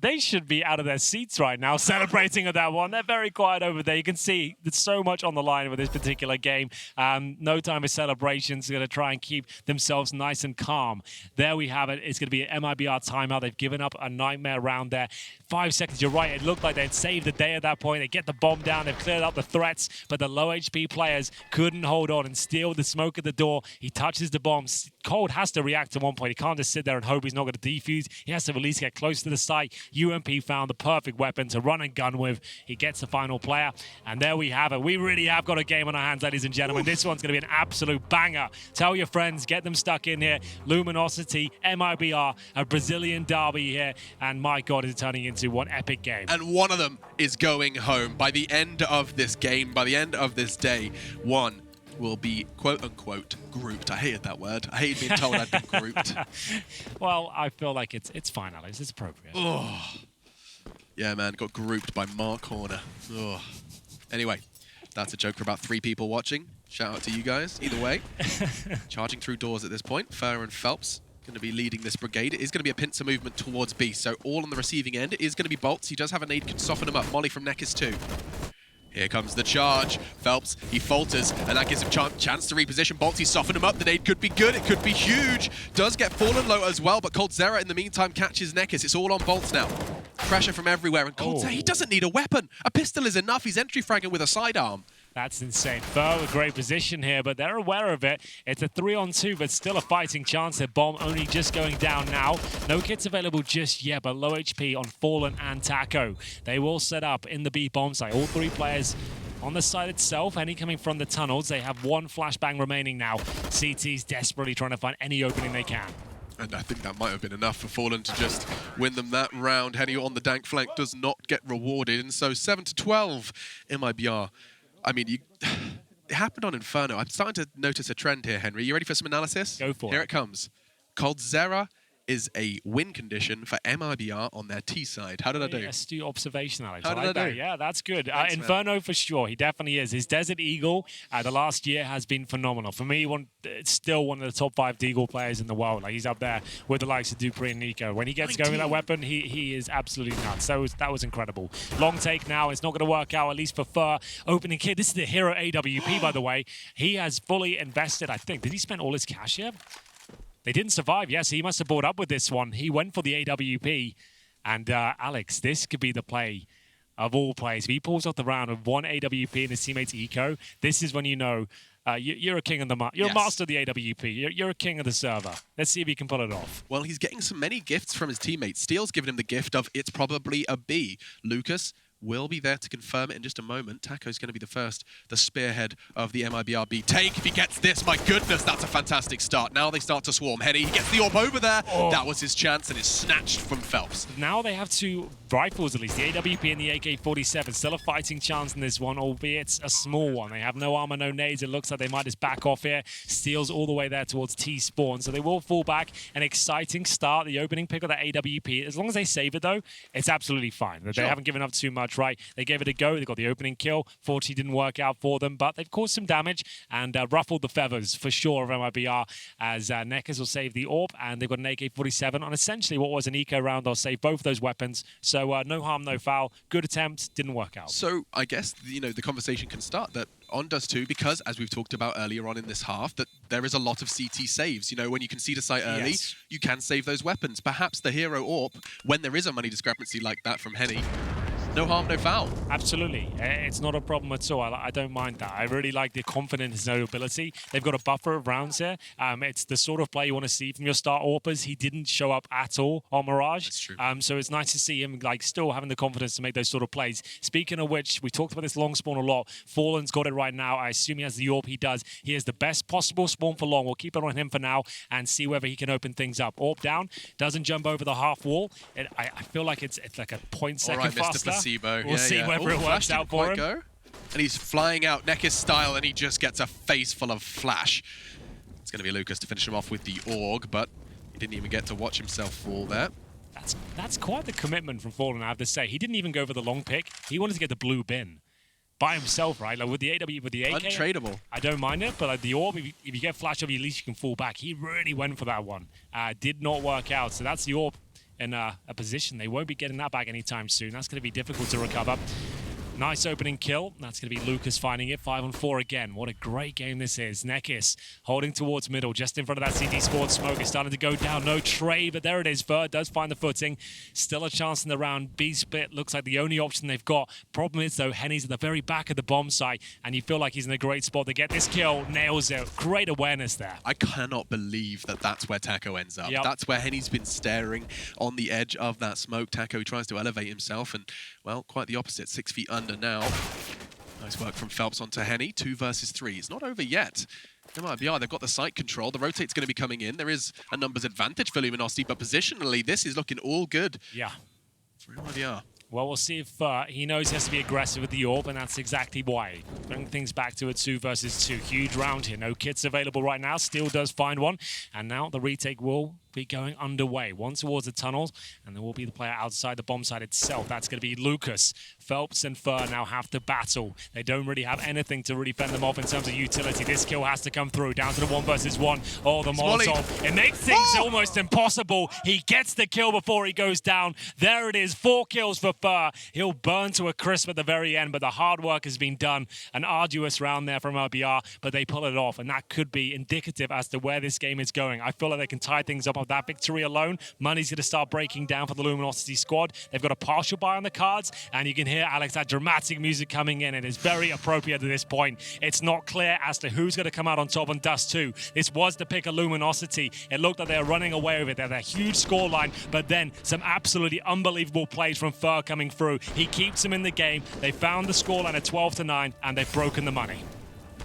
they should be out of their seats right now celebrating at that one. They're very quiet over there. You can see there's so much on the line with this particular game. No time for celebrations. They're going to try and keep themselves nice and calm. There we have it. It's going to be an MIBR timeout. They've given up a nightmare round there. 5 seconds, you're right. It looked like they'd saved the day at that point. They get the bomb down. They've cleared out the threats, but the low HP players couldn't hold on and steal the smoke at the door. He touches the bomb. Cold has to react at one point. He can't just sit there and hope he's not going to defuse. He has to at least get close to the site. UMP found the perfect weapon to run and gun with. He gets the final player, and there we have it. We really have got a game on our hands, ladies and gentlemen. This one's going to be an absolute banger. Tell your friends, get them stuck in here. Luminosity, MIBR, a Brazilian derby here, and my God, is it turning into one epic game. And one of them is going home. By the end of this game, by the end of this day, one will be quote-unquote grouped. I hated that word. I hated being told I'd been grouped. Well, I feel like it's fine, Alex. It's appropriate. Oh. Yeah, man. Got grouped by Mark Horner. Oh. Anyway, that's a joke for about 3 people watching. Shout out to you guys. Either way. Charging through doors at this point. Fur and Phelps going to be leading this brigade. It is going to be a pincer movement towards B. So all on the receiving end. It is going to be Bolts. He does have a nade, can soften him up. Molly from Nekis too. Here comes the charge. Phelps, he falters, and that gives him chance to reposition. Bolts, he softened him up. The nade could be good. It could be huge. Does get fallen low as well, but Coldzera in the meantime catches Nekis. It's all on Bolts now. Pressure from everywhere, and Coldzera, he doesn't need a weapon. A pistol is enough. He's entry fragging with a sidearm. That's insane. Fur, a great position here, but they're aware of it. It's a 3-on-2, but still a fighting chance. Their bomb only just going down now. No kits available just yet, but low HP on Fallen and Taco. They will set up in the B bomb site. All 3 players on the site itself, any coming from the tunnels. They have 1 flashbang remaining now. CT's desperately trying to find any opening they can. And I think that might have been enough for Fallen to just win them that round. Henny on the dank flank does not get rewarded. And so 7-12 MIBR. I mean, it happened on Inferno. I'm starting to notice a trend here, Henry. You ready for some analysis? Go for it. Here it comes. Coldzera is a win condition for MIBR on their T side. How did I do? Astute observation, Alex. How did I do? Yeah, that's good. Thanks, Inferno for sure. He definitely is. His Desert Eagle, the last year has been phenomenal. For me, it's still one of the top 5 Deagle players in the world. Like, he's up there with the likes of Dupree and Nico. When he gets going with that weapon, he is absolutely nuts. So that was incredible. Long take now. It's not going to work out, at least for Fur. Opening kid. This is the hero AWP, by the way. He has fully invested, I think. Did he spend all his cash yet? They didn't survive. Yes, he must have brought up with this one. He went for the AWP. And Alex, this could be the play of all plays. If he pulls off the round with 1 AWP and his teammate's eco, this is when you know you're a king of the you're a master of the AWP. You're a king of the server. Let's see if he can pull it off. Well, he's getting so many gifts from his teammates. Steele's given him the gift of it's probably a B. Lucas will be there to confirm it in just a moment. Taco's going to be the spearhead of the MIBRB take. If he gets this, my goodness, that's a fantastic start. Now they start to swarm. Henny, he gets the orb over there. Oh. That was his chance, and it's snatched from Phelps. Now they have 2 rifles, at least. The AWP and the AK-47. Still a fighting chance in this one, albeit a small one. They have no armor, no nades. It looks like they might just back off here. Steals all the way there towards T-spawn. So they will fall back. An exciting start. The opening pick of that AWP. As long as they save it, though, it's absolutely fine. They haven't given up too much. right? They gave it a go. They got the opening kill. 40 didn't work out for them, but they've caused some damage and ruffled the feathers for sure of MIBR as Nekkers will save the AWP, and they've got an AK-47 on essentially what was an eco round. They'll save both those weapons. So no harm, no foul. Good attempt, didn't work out. So I guess, you know, the conversation can start that on Dust2, because as we've talked about earlier on in this half, that there is a lot of CT saves. You know, when you concede a site early, Yes. you can save those weapons. Perhaps the hero AWP, when there is a money discrepancy like that from Henny, no harm, no foul. Absolutely. It's not a problem at all. I don't mind that. I really like the confidence in his ability. They've got a buffer of rounds here. It's the sort of play you want to see from your star AWPers. He didn't show up at all on Mirage. That's true. So it's nice to see him like still having the confidence to make those sort of plays. Speaking of which, we talked about this long spawn a lot. Fallen's got it right now. I assume he has the AWP. He does. He has the best possible spawn for long. We'll keep it on him for now and see whether he can open things up. AWP down. Doesn't jump over the half wall. I feel like it's like a 0.2 All right, faster. Mr. Placebo. We'll see whether it works out for him. Go. And he's flying out Nekkers style, and he just gets a face full of flash. It's going to be Lucas to finish him off with the AUG, but he didn't even get to watch himself fall there. That's quite the commitment from Fallen, I have to say. He didn't even go for the long pick. He wanted to get the blue bin by himself, right? Like with the AW, with the AK. Untradeable. I don't mind it, but like the AWP, if you get flash over, at least you can fall back. He really went for that one. Did not work out. So that's the AWP in a position. They won't be getting that back anytime soon. That's going to be difficult to recover. Nice opening kill. That's going to be Lucas finding it. 5-on-4 again. What a great game this is. Nekkers holding towards middle, just in front of that CT Sports smoke. Is starting to go down. No trade, but there it is. Fur does find the footing. Still a chance in the round. B-split looks like the only option they've got. Problem is, though, Henny's at the very back of the bomb site, and you feel like he's in a great spot to get this kill. Nails it. Great awareness there. I cannot believe that that's where Taco ends up. Yep. That's where Henny's been staring on the edge of that smoke. Taco tries to elevate himself, and, well, quite the opposite. 6 feet under now. Nice work from Phelps onto Henny. 2 versus 3. It's not over yet. MIBR, they've got the site control. The rotate's going to be coming in. There is a numbers advantage for Luminosity, but positionally, this is looking all good Yeah. for MIBR. Well, we'll see if he knows he has to be aggressive with the AWP, and that's exactly why. Bring things back to a 2 versus 2. Huge round here. No kits available right now. Steel does find one, and now the retake will be going underway. One towards the tunnels, and there will be the player outside the bomb site itself. That's going to be Lucas. Phelps and Fur now have to battle. They don't really have anything to really fend them off in terms of utility. This kill has to come through. Down to the 1 versus 1. Oh, the Molotov. It makes things almost impossible. He gets the kill before he goes down. There it is. 4 kills for Fur. He'll burn to a crisp at the very end, but the hard work has been done. An arduous round there from MIBR, but they pull it off, and that could be indicative as to where this game is going. I feel like they can tie things up with that victory alone. Money's going to start breaking down for the Luminosity squad. They've got a partial buy on the cards, and you can hear, Alex, that dramatic music coming in. It is very appropriate at this point. It's not clear as to who's going to come out on top on Dust2. This was the pick of Luminosity. It looked like they were running away with it. They had a huge scoreline, but then some absolutely unbelievable plays from Fur coming through. He keeps them in the game. They found the scoreline at 12-9, and they've broken the money.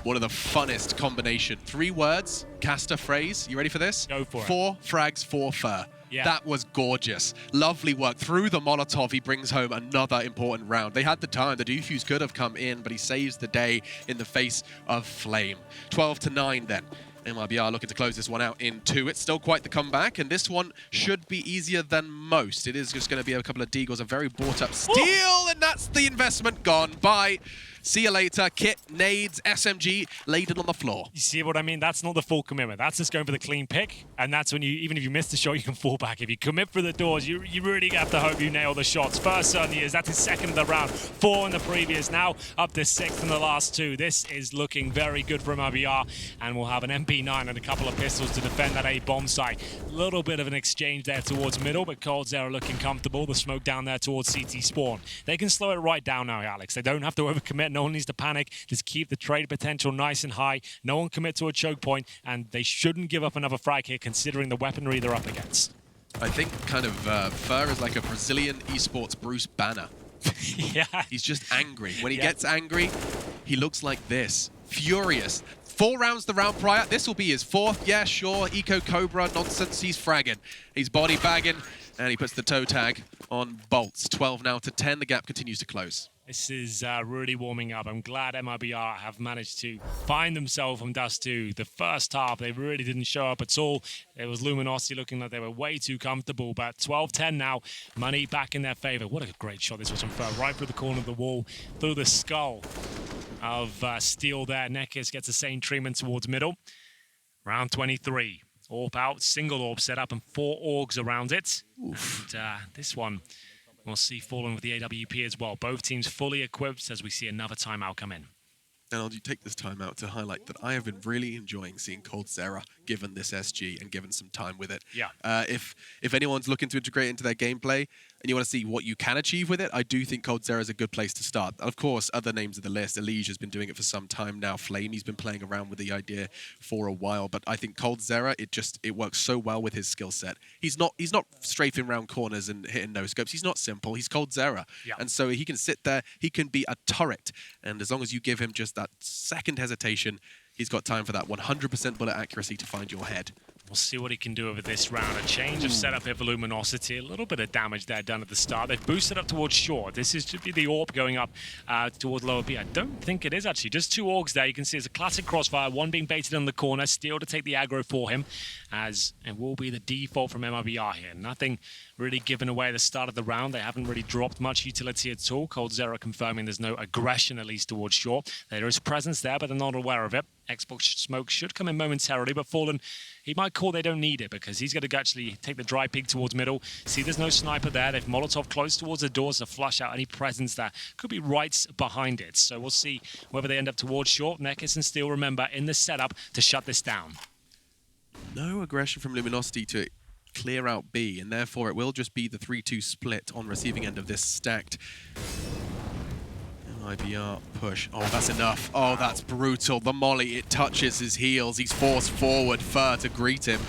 One of the funnest combination. 3 words, caster phrase. You ready for this? Go for it. 4 frags, 4 Fur. Yeah. That was gorgeous. Lovely work. Through the Molotov, he brings home another important round. They had the time. The defuse could have come in, but he saves the day in the face of flame. 12-9 then. MIBR looking to close this one out in 2. It's still quite the comeback, and this one should be easier than most. It is just going to be a couple of deagles, a very bought-up steal, and that's the investment gone. Bye. See you later. Kit, nades, SMG, laid it on the floor. You see what I mean? That's not the full commitment. That's just going for the clean pick, and that's when you, even if you miss the shot, you can fall back. If you commit for the doors, you really have to hope you nail the shots. First certainly is. That's his 2nd of the round. 4 in the previous, now up to 6th in the last 2. This is looking very good for MIBR, and we'll have an MP9 and a couple of pistols to defend that A bomb site. A little bit of an exchange there towards middle, but coldzera looking comfortable. The smoke down there towards CT spawn. They can slow it right down now, Alex. They don't have to overcommit. No one needs to panic. Just keep the trade potential nice and high. No one commit to a choke point, and they shouldn't give up another frag here considering the weaponry they're up against. I think kind of Fur is like a Brazilian esports Bruce Banner. Yeah. He's just angry. When he gets angry, he looks like this. Furious. 4 rounds the round prior. This will be his 4th. Yeah, sure. Eco Cobra nonsense. He's fragging. He's body bagging. And he puts the toe tag on Bolts. 12 now to 10. The gap continues to close. This is really warming up. I'm glad MIBR have managed to find themselves from Dust2. The first half, they really didn't show up at all. It was Luminosity looking like they were way too comfortable, but 12-10 now, money back in their favor. What a great shot this was from Fur, right through the corner of the wall, through the skull of Steel there. Nekis gets the same treatment towards middle. Round 23. Orb out, single orb set up and 4 orgs around it. Oof. And this one, we'll see Fallen with the AWP as well. Both teams fully equipped as we see another timeout come in. And I'll take this time out to highlight that I have been really enjoying seeing coldzera given this SG and given some time with it. Yeah. If anyone's looking to integrate into their gameplay and you want to see what you can achieve with it, I do think coldzera is a good place to start. Of course, other names of the list, Elige has been doing it for some time now. Flame, he's been playing around with the idea for a while, but I think coldzera, it works so well with his skill set. He's not strafing around corners and hitting no scopes. He's not simple. He's coldzera, yeah. And so he can sit there. He can be a turret, and as long as you give him just that second hesitation, he's got time for that 100% bullet accuracy to find your head. We'll see what he can do over this round. A change of setup here for Luminosity. A little bit of damage there done at the start. They've boosted up towards short. This is to be the AWP going up towards lower B. I don't think it is actually. Just 2 orgs there. You can see it's a classic crossfire. One being baited on the corner. Steel to take the aggro for him, as it will be the default from MIBR here. Nothing really given away at the start of the round. They haven't really dropped much utility at all. coldzera confirming there's no aggression, at least towards short. There is presence there, but they're not aware of it. Xbox smoke should come in momentarily, but Fallen, he might call they don't need it because he's going to actually take the dry peek towards middle. See, there's no sniper there. They've Molotov close towards the doors to flush out any presence there. Could be right behind it. So we'll see whether they end up towards short. Nekis and Steel, remember, in the setup to shut this down. No aggression from Luminosity to clear out B, and therefore it will just be the 3-2 split on receiving end of this stacked MIBR push. Oh, that's enough. Oh, that's brutal. The molly, it touches his heels. He's forced forward. Fur to greet him.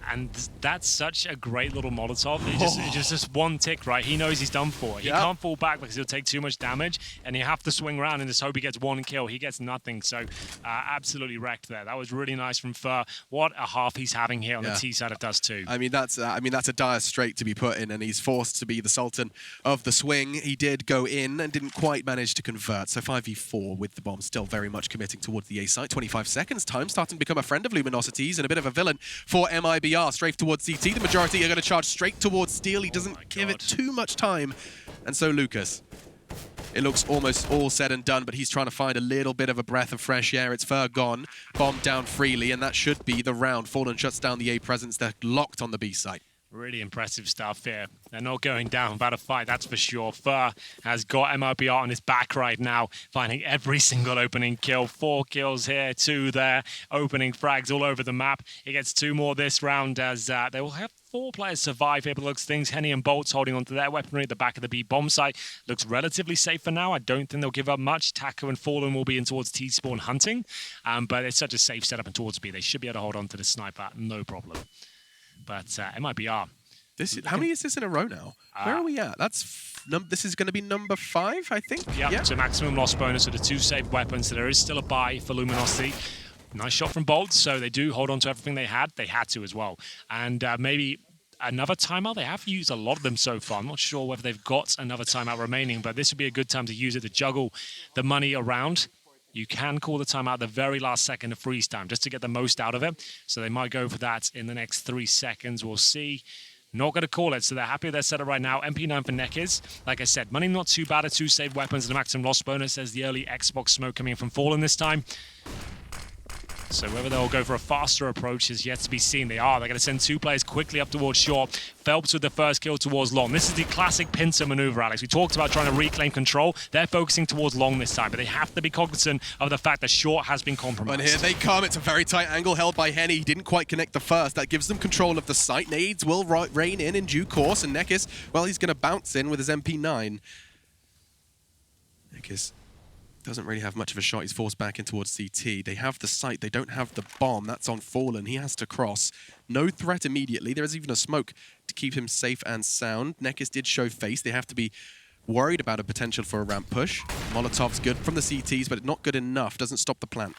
And that's such a great little Molotov. It's just one tick, right? He knows he's done for. He can't fall back because he'll take too much damage, and you have to swing around and just hope he gets 1 kill. He gets nothing, so absolutely wrecked there. That was really nice from Fur. What a half he's having here on the T side of Dust2. I mean, that's a dire strait to be put in, and he's forced to be the Sultan of the swing. He did go in and didn't quite manage to convert, so 5v4 with the bomb, still very much committing towards the A site. 25 seconds, time starting to become a friend of Luminosity's and a bit of a villain for MIBR. Strafe towards CT. The majority are going to charge straight towards Steel. He doesn't give it too much time. And so Lucas, it looks almost all said and done, but he's trying to find a little bit of a breath of fresh air. It's Fur gone, bombed down freely, and that should be the round. Fallen shuts down the A presence. They're locked on the B site. Really impressive stuff here. They're not going down without a fight, that's for sure. Fur has got MIBR on his back right now, finding every single opening kill. 4 kills here, 2 there. Opening frags all over the map. He gets 2 more this round as they will have 4 players survive here, but looks things. Henny and Bolts holding onto their weaponry at the back of the B bomb site. Looks relatively safe for now. I don't think they'll give up much. Taco and Fallen will be in towards T-spawn hunting, but it's such a safe setup and towards B. They should be able to hold on to the sniper, no problem. But MIBR. How many is this in a row now? Where are we at? This is going to be number 5, I think. Yeah, so maximum loss bonus with the 2 saved weapons. So there is still a buy for Luminosity. Nice shot from Bolt. So they do hold on to everything they had. They had to as well. And maybe another timeout. They have used a lot of them so far. I'm not sure whether they've got another timeout remaining, but this would be a good time to use it to juggle the money around. You can call the timeout the very last second of freeze time just to get the most out of it. So they might go for that in the next 3 seconds. We'll see. Not going to call it, so they're happy with their setup right now. MP9 for Nekis. Like I said, money not too bad. 2 saved weapons and a maximum loss bonus. There's the early Xbox smoke coming in from Fallen this time. So whether they'll go for a faster approach is yet to be seen. They are. They're going to send 2 players quickly up towards short. Phelps with the first kill towards long. This is the classic pincer maneuver, Alex. We talked about trying to reclaim control. They're focusing towards long this time, but they have to be cognizant of the fact that short has been compromised. And here they come. It's a very tight angle held by Henny. He didn't quite connect the first. That gives them control of the site. Nades will rain in due course, and Nekis, well, he's going to bounce in with his MP9. Nekis doesn't really have much of a shot. He's forced back in towards CT. They have the site. They don't have the bomb. That's on Fallen. He has to cross. No threat immediately. There is even a smoke to keep him safe and sound. Nekis did show face. They have to be worried about a potential for a ramp push. Molotov's good from the CTs, but not good enough. Doesn't stop the plant.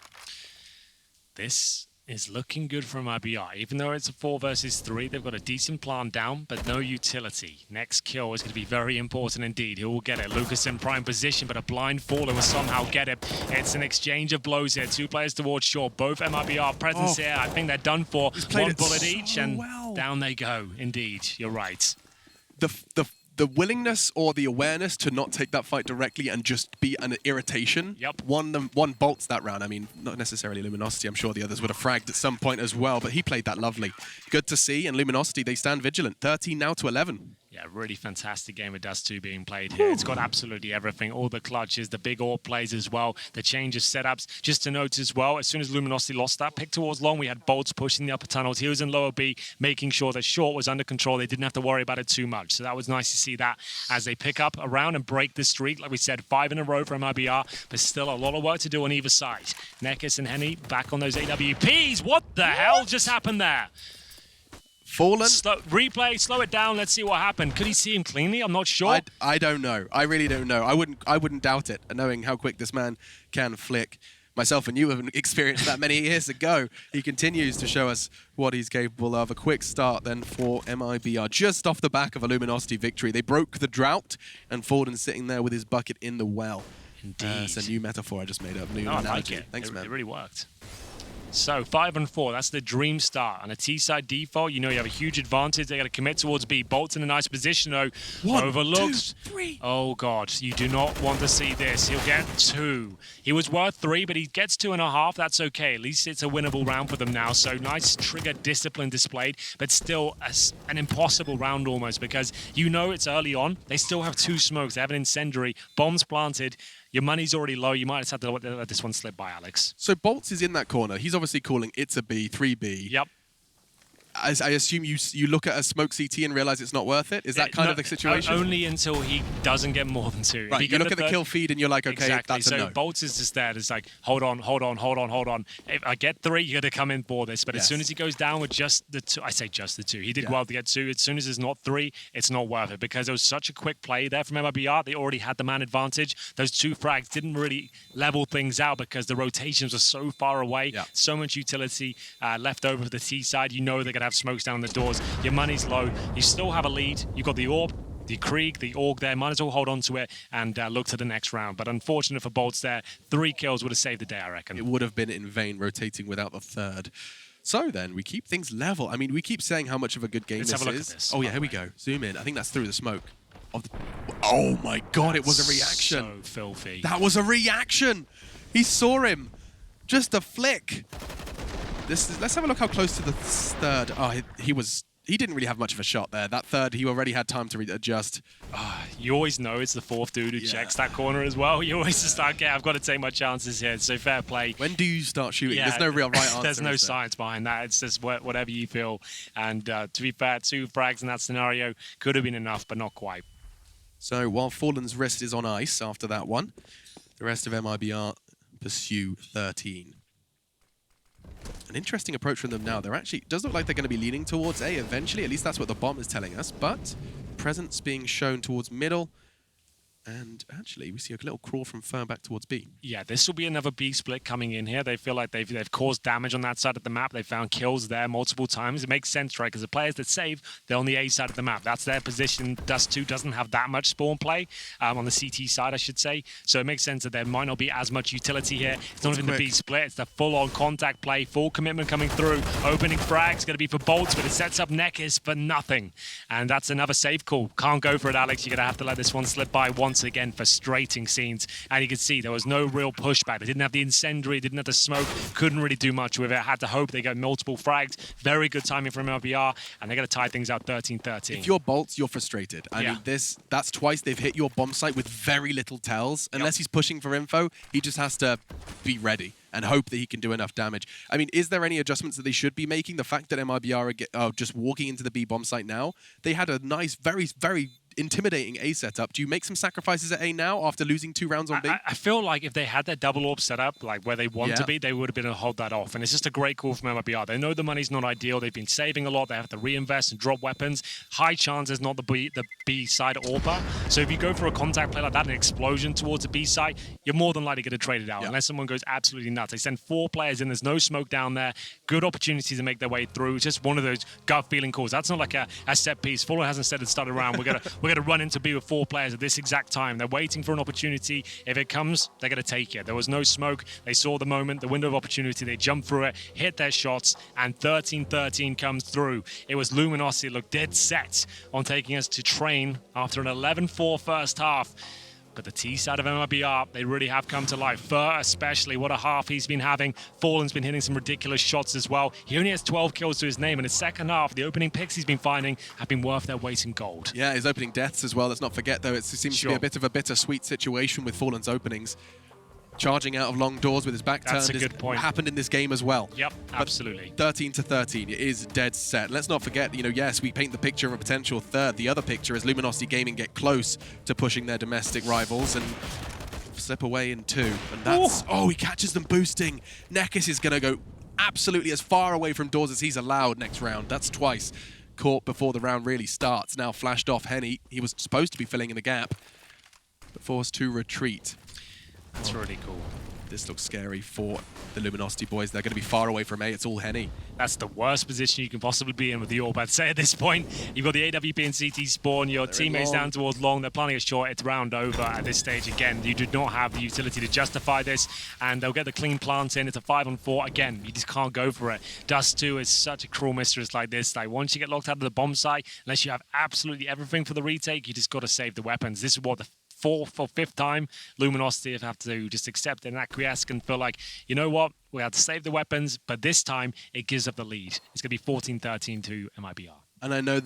This is looking good for MIBR. Even though it's a 4 versus 3, they've got a decent plan down, but no utility. Next kill is going to be very important indeed. Who will get it? Lucas in prime position, but a blind faller will somehow get it. It's an exchange of blows here. 2 players towards short. Both MIBR presence here. I think they're done for. 1 bullet each, and down they go. Indeed, you're right. The willingness or the awareness to not take that fight directly and just be an irritation. Yep. One bolts that round. I mean, not necessarily Luminosity. I'm sure the others would have fragged at some point as well, but he played that lovely. Good to see. And Luminosity, they stand vigilant. 13 now to 11. Yeah, really fantastic game of Dust2 being played here. It's got absolutely everything. All the clutches, the big AWP plays as well, the change of setups. Just to note as well, as soon as Luminosity lost that pick towards long, we had Bolts pushing the upper tunnels. He was in lower B, making sure that short was under control. They didn't have to worry about it too much. So that was nice to see that as they pick up around and break the streak. Like we said, 5 in a row for MIBR, but still a lot of work to do on either side. Nekis and Henny back on those AWPs. What the hell just happened there? Fallen. Replay, slow it down. Let's see what happened. Could he see him cleanly? I'm not sure. I don't know. I really don't know. I wouldn't doubt it, knowing how quick this man can flick. Myself and you have experienced that many years ago. He continues to show us what he's capable of. A quick start then for MIBR, just off the back of a Luminosity victory. They broke the drought, and Forden sitting there with his bucket in the well. Indeed. It's a new metaphor I just made up. New I analogy. like it. Thanks, man. It really worked. So 5 and 4, that's the dream start. On a T-side default, you know you have a huge advantage. They got to commit towards B. Bolt's in a nice position though. 1, overlooked. 2, 3. Oh God, you do not want to see this. He'll get 2. He was worth 3, but he gets 2.5. That's okay. At least it's a winnable round for them now. So nice trigger discipline displayed, but still an impossible round almost, because you know it's early on. They still have 2 smokes. They have an incendiary. Bombs planted. Your money's already low. You might just have to let this one slip by, Alex. So Bolts is in that corner. He's obviously calling it's a B, 3B. Yep. As I assume you look at a smoke CT and realize it's not worth it? Is that kind of the situation? Only until he doesn't get more than 2. Right, you look at the kill feed and you're like, okay, exactly. that's a no. So Bolts is just there. It's like, hold on. If I get 3, you got to come in for this. But as soon as he goes down with just the 2, I say just the 2. He did well to get 2. As soon as it's not 3, it's not worth it, because it was such a quick play there from MIBR. They already had the man advantage. Those 2 frags didn't really level things out because the rotations were so far away. Yeah. So much utility left over for the T side. You know they're going to have smokes down the door. Your money's low. You still have a lead. You've got the AWP, the Krieg, the AUG there. Might as well hold on to it and look to the next round. But unfortunate for Bolts there. 3 kills would have saved the day, I reckon. It would have been in vain rotating without the 3rd. So then, we keep things level. I mean, we keep saying how much of a good game Let's this have a look is. at this, Oh yeah, here we go. Zoom in. I think that's through the smoke. Oh my God, it was a reaction. So filthy. That was a reaction. He saw him. Just a flick. Let's have a look how close to the 3rd. Oh, he didn't really have much of a shot there. That 3rd, he already had time to adjust. You always know it's the 4th dude who checks that corner as well. You always just start, okay, I've got to take my chances here. So fair play. When do you start shooting? There's no real right answer. There's no science behind that. It's just whatever you feel. And to be fair, 2 frags in that scenario could have been enough, but not quite. So while Fallen's wrist is on ice after that one, the rest of MIBR pursue 13. An interesting approach from them now. They're actually, it does look like they're going to be leaning towards A eventually. At least that's what the bomb is telling us. But presence being shown towards middle. And actually, we see a little crawl from Fern back towards B. Yeah, this will be another B split coming in here. They feel like they've caused damage on that side of the map. They've found kills there multiple times. It makes sense, right? Because the players that save, they're on the A side of the map. That's their position. Dust2 doesn't have that much spawn play on the CT side, I should say. So it makes sense that there might not be as much utility here. It's not even the B split. It's the full-on contact play, full commitment coming through. Opening frag's going to be for Bolts, but it sets up Nekis for nothing. And that's another safe call. Can't go for it, Alex. You're going to have to let this one slip by once again. Frustrating scenes, and you can see there was no real pushback. They didn't have the incendiary, didn't have the smoke, couldn't really do much with it. Had to hope they got multiple frags. Very good timing from MIBR, and they're going to tie things out 13-13. If you're Bolts, you're frustrated. I mean, that's twice they've hit your bomb site with very little tells. Unless he's pushing for info, he just has to be ready. and hope that he can do enough damage. I mean, is there any adjustments that they should be making? The fact that MIBR are just walking into the B bomb site now, they had a nice, very intimidating A setup. Do you make some sacrifices at A now after losing 2 rounds on B? I feel like if they had that double orb set up, like where they want to be, they would have been able to hold that off. And it's just a great call from MIBR. They know the money's not ideal. They've been saving a lot. They have to reinvest and drop weapons. High chances not the B side AWPer. So if you go for a contact play like that, an explosion towards the B side, you're more than likely going to trade it out unless someone goes absolutely nuts. They send 4 players in. There's no smoke down there. Good opportunity to make their way through. It's just one of those gut feeling calls. That's not like a set piece. Fuller hasn't said it started around. We're gonna run into B with 4 players at this exact time. They're waiting for an opportunity. If it comes, they're going to take it. There was no smoke. They saw the moment, the window of opportunity. They jumped through it, hit their shots, and 13-13 comes through. It was Luminosity looked dead set on taking us to train after an 11-4 first half. But the T side of MIBR, they really have come to life. Fur especially, what a half he's been having. Fallen's been hitting some ridiculous shots as well. He only has 12 kills to his name. In his second half, the opening picks he's been finding have been worth their weight in gold. Yeah, his opening deaths as well. Let's not forget, though, it seems to be a bit of a bittersweet situation with Fallen's openings. Charging out of long doors with his back turned. That's a good point. Happened in this game as well. Yep, absolutely. 13-13, it is dead set. Let's not forget, yes, we paint the picture of a potential third. The other picture is Luminosity Gaming get close to pushing their domestic rivals and slip away in 2. And that's... Oh, he catches them boosting. Nekis is going to go absolutely as far away from doors as he's allowed next round. That's twice. Caught before the round really starts. Now flashed off Henny. He was supposed to be filling in the gap, but forced to retreat. That's really cool. This looks scary for the Luminosity boys. They're going to be far away from A. It's all Henny. That's the worst position you can possibly be in with the AWP. I'd say at this point, you've got the AWP and CT spawn, your teammates down towards long, they're planning a short, it's round over at this stage again. You do not have the utility to justify this, and they'll get the clean plant in. It's a 5-on-4. Again, you just can't go for it. Dust2 is such a cruel mistress like this. Like, once you get locked out of the bomb site, unless you have absolutely everything for the retake, you just got to save the weapons. This is what the 4th or 5th time Luminosity have to just accept and acquiesce and feel like, you know what, we have to save the weapons, but this time it gives up the lead. It's going to be 14-13 to MIBR. And I know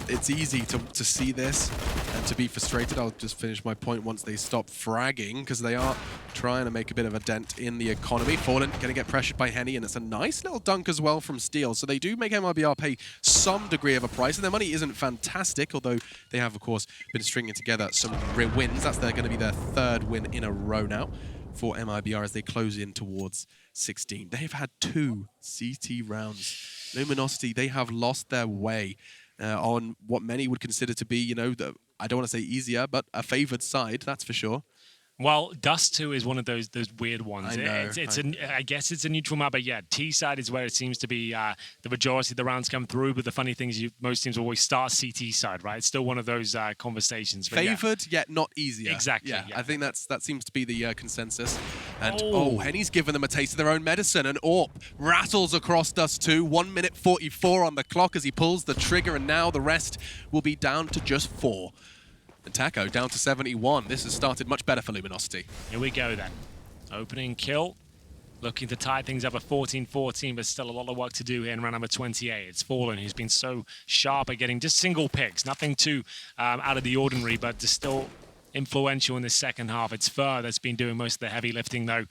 it's easy to see this and to be frustrated. I'll just finish my point once they stop fragging, because they are trying to make a bit of a dent in the economy. Fallen going to get pressured by Henny, and it's a nice little dunk as well from Steel. So they do make MIBR pay some degree of a price, and their money isn't fantastic, although they have, of course, been stringing together some wins. That's going to be their 3rd win in a row now for MIBR as they close in towards 16. They've had 2 CT rounds. Luminosity, they have lost their way on what many would consider to be, I don't want to say easier, but a favored side, that's for sure. Well, Dust2 is one of those weird ones. I know. I guess it's a neutral map, but yeah, T side is where it seems to be the majority of the rounds come through. But the funny thing is, most teams always start CT side, right? It's still one of those conversations. But favored, yet not easier. Exactly. Yeah, I think that seems to be the consensus. And Henny's given them a taste of their own medicine. And AWP rattles across Dust2. 1 minute 44 on the clock as he pulls the trigger, and now the rest will be down to just 4. And Taco down to 71. This has started much better for Luminosity. Here we go then. Opening kill. Looking to tie things up at 14-14, but still a lot of work to do here in round number 28. It's Fallen, who's been so sharp at getting just single picks. Nothing too out of the ordinary, but just still influential in the second half. It's Fur that's been doing most of the heavy lifting, though.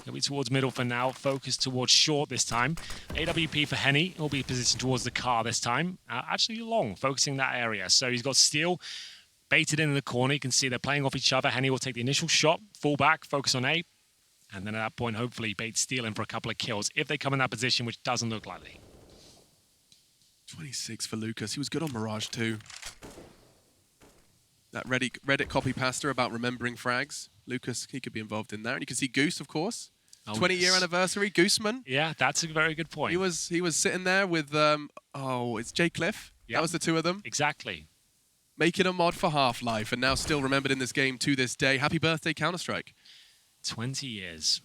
He'll be towards middle for now, focused towards short this time. AWP for Henny. He'll be positioned towards the car this time. Actually long, focusing that area. So he's got Steel baited in the corner. You can see they're playing off each other. Henny will take the initial shot, fall back, focus on A, and then at that point, hopefully, bait Steel in for a couple of kills if they come in that position, which doesn't look likely. 26 for Lucas. He was good on Mirage too. That Reddit copy pasta about remembering frags. Lucas, he could be involved in there. And you can see Goose, of course. 20-year anniversary, Gooseman. Yeah, that's a very good point. He was sitting there with, it's Jay Cliff. Yep. That was the 2 of them. Exactly. Making a mod for Half-Life, and now still remembered in this game to this day. Happy birthday, Counter-Strike. 20 years.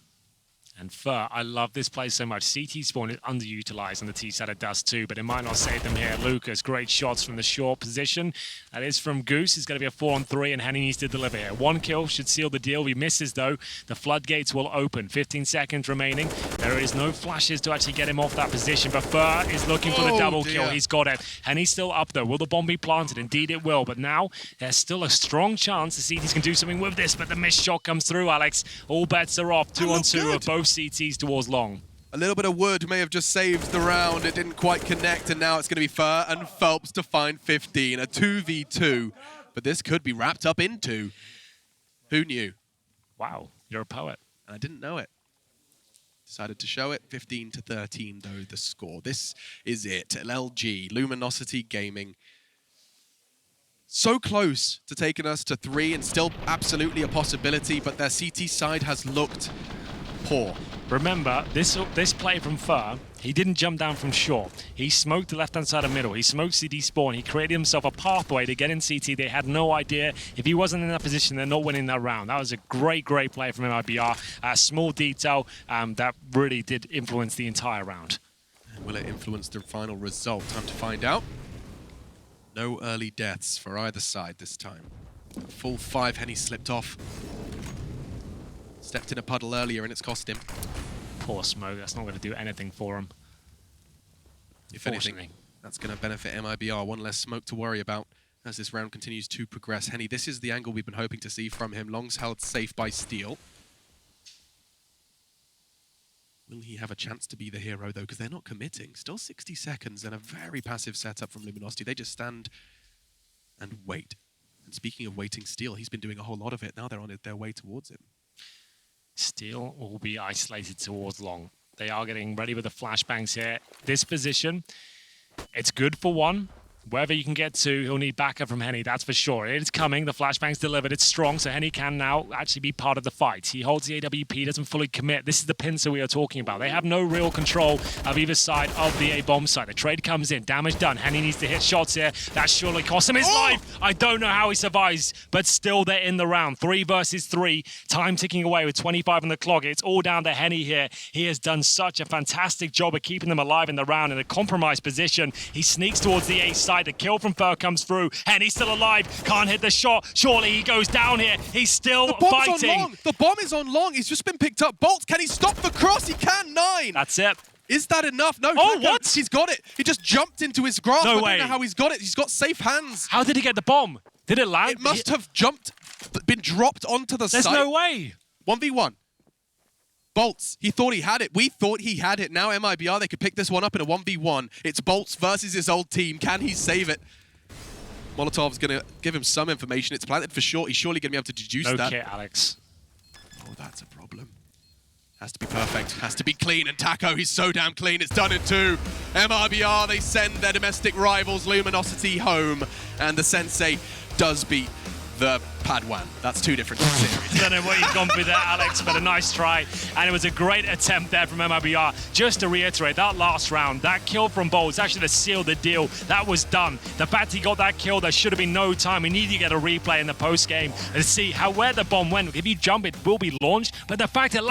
And Fur, I love this play so much. CT spawn is underutilized on the T side of Dust2, but it might not save them here. Lucas, great shots from the short position. That is from Goose. It's going to be a 4-on-3, and Henny needs to deliver here. 1 kill should seal the deal. If he misses, though, the floodgates will open. 15 seconds remaining. There is no flashes to actually get him off that position, but Fur is looking for the double kill. He's got it. Henny's still up, though. Will the bomb be planted? Indeed, it will. But now, there's still a strong chance the CTs can do something with this, but the missed shot comes through, Alex. All bets are off. 2-on-2 of both CTs towards long. A little bit of wood may have just saved the round. It didn't quite connect, and now it's going to be Fur and Phelps to find 15. A 2v2 but this could be wrapped up into. Who knew? Wow, you're a poet. And I didn't know it. Decided to show it. 15-13, though, the score. This is it. LG, Luminosity Gaming. So close to taking us to 3 and still absolutely a possibility, but their CT side has looked poor. Remember, this play from Fur, he didn't jump down from short. He smoked the left-hand side of middle. He smoked CD spawn. He created himself a pathway to get in CT. They had no idea. If he wasn't in that position, they're not winning that round. That was a great, great play from MIBR. Small detail that really did influence the entire round. Will it influence the final result? Time to find out. No early deaths for either side this time. Full 5, Henny slipped off. Stepped in a puddle earlier and it's cost him. Poor Smoke, that's not going to do anything for him. If anything, that's going to benefit MIBR. One less smoke to worry about as this round continues to progress. Henny, this is the angle we've been hoping to see from him. Long's held safe by Steel. Will he have a chance to be the hero, though? Because they're not committing. Still 60 seconds and a very passive setup from Luminosity. They just stand and wait. And speaking of waiting, Steel, he's been doing a whole lot of it. Now they're on their way towards him. Steel will be isolated towards Long. They are getting ready with the flashbangs here. This position, it's good for one. Wherever you can get to, he'll need backup from Henny, that's for sure. It's coming, the flashbang's delivered, it's strong, so Henny can now actually be part of the fight. He holds the AWP, doesn't fully commit. This is the pincer we are talking about. They have no real control of either side of the A-bomb side. The trade comes in, damage done. Henny needs to hit shots here. That surely costs him his life. I don't know how he survives, but still they're in the round. 3 versus 3, time ticking away with 25 on the clock. It's all down to Henny here. He has done such a fantastic job of keeping them alive in the round in a compromised position. He sneaks towards the A side. The kill from Fur comes through. Henny's still alive. Can't hit the shot. Surely he goes down here. He's still fighting. On long. The bomb is on long. He's just been picked up. Bolts, can he stop the cross? He can. 9. That's it. Is that enough? No. Oh, what? He's got it. He just jumped into his grasp. No I way. don't know how he's got it. He's got safe hands. How did he get the bomb? Did it land? It must have been dropped onto the side. There's no way. 1v1. Bolts, he thought he had it. We thought he had it. Now MIBR, they could pick this one up in a 1v1. It's Bolts versus his old team. Can he save it? Molotov's going to give him some information. It's planted for short. He's surely going to be able to deduce that. No kit, Alex. Oh, that's a problem. Has to be perfect. Has to be clean. And Taco, he's so damn clean. It's done in 2. MIBR, they send their domestic rivals Luminosity home. And the Sensei does beat the Padawan. That's 2 different series. I don't know what you've gone through there, Alex, but a nice try. And it was a great attempt there from MIBR. Just to reiterate, that last round, that kill from Bolts actually to seal the deal. That was done. The fact he got that kill, there should have been no time. We need to get a replay in the post-game and see where the bomb went. If you jump, it will be launched. But the fact that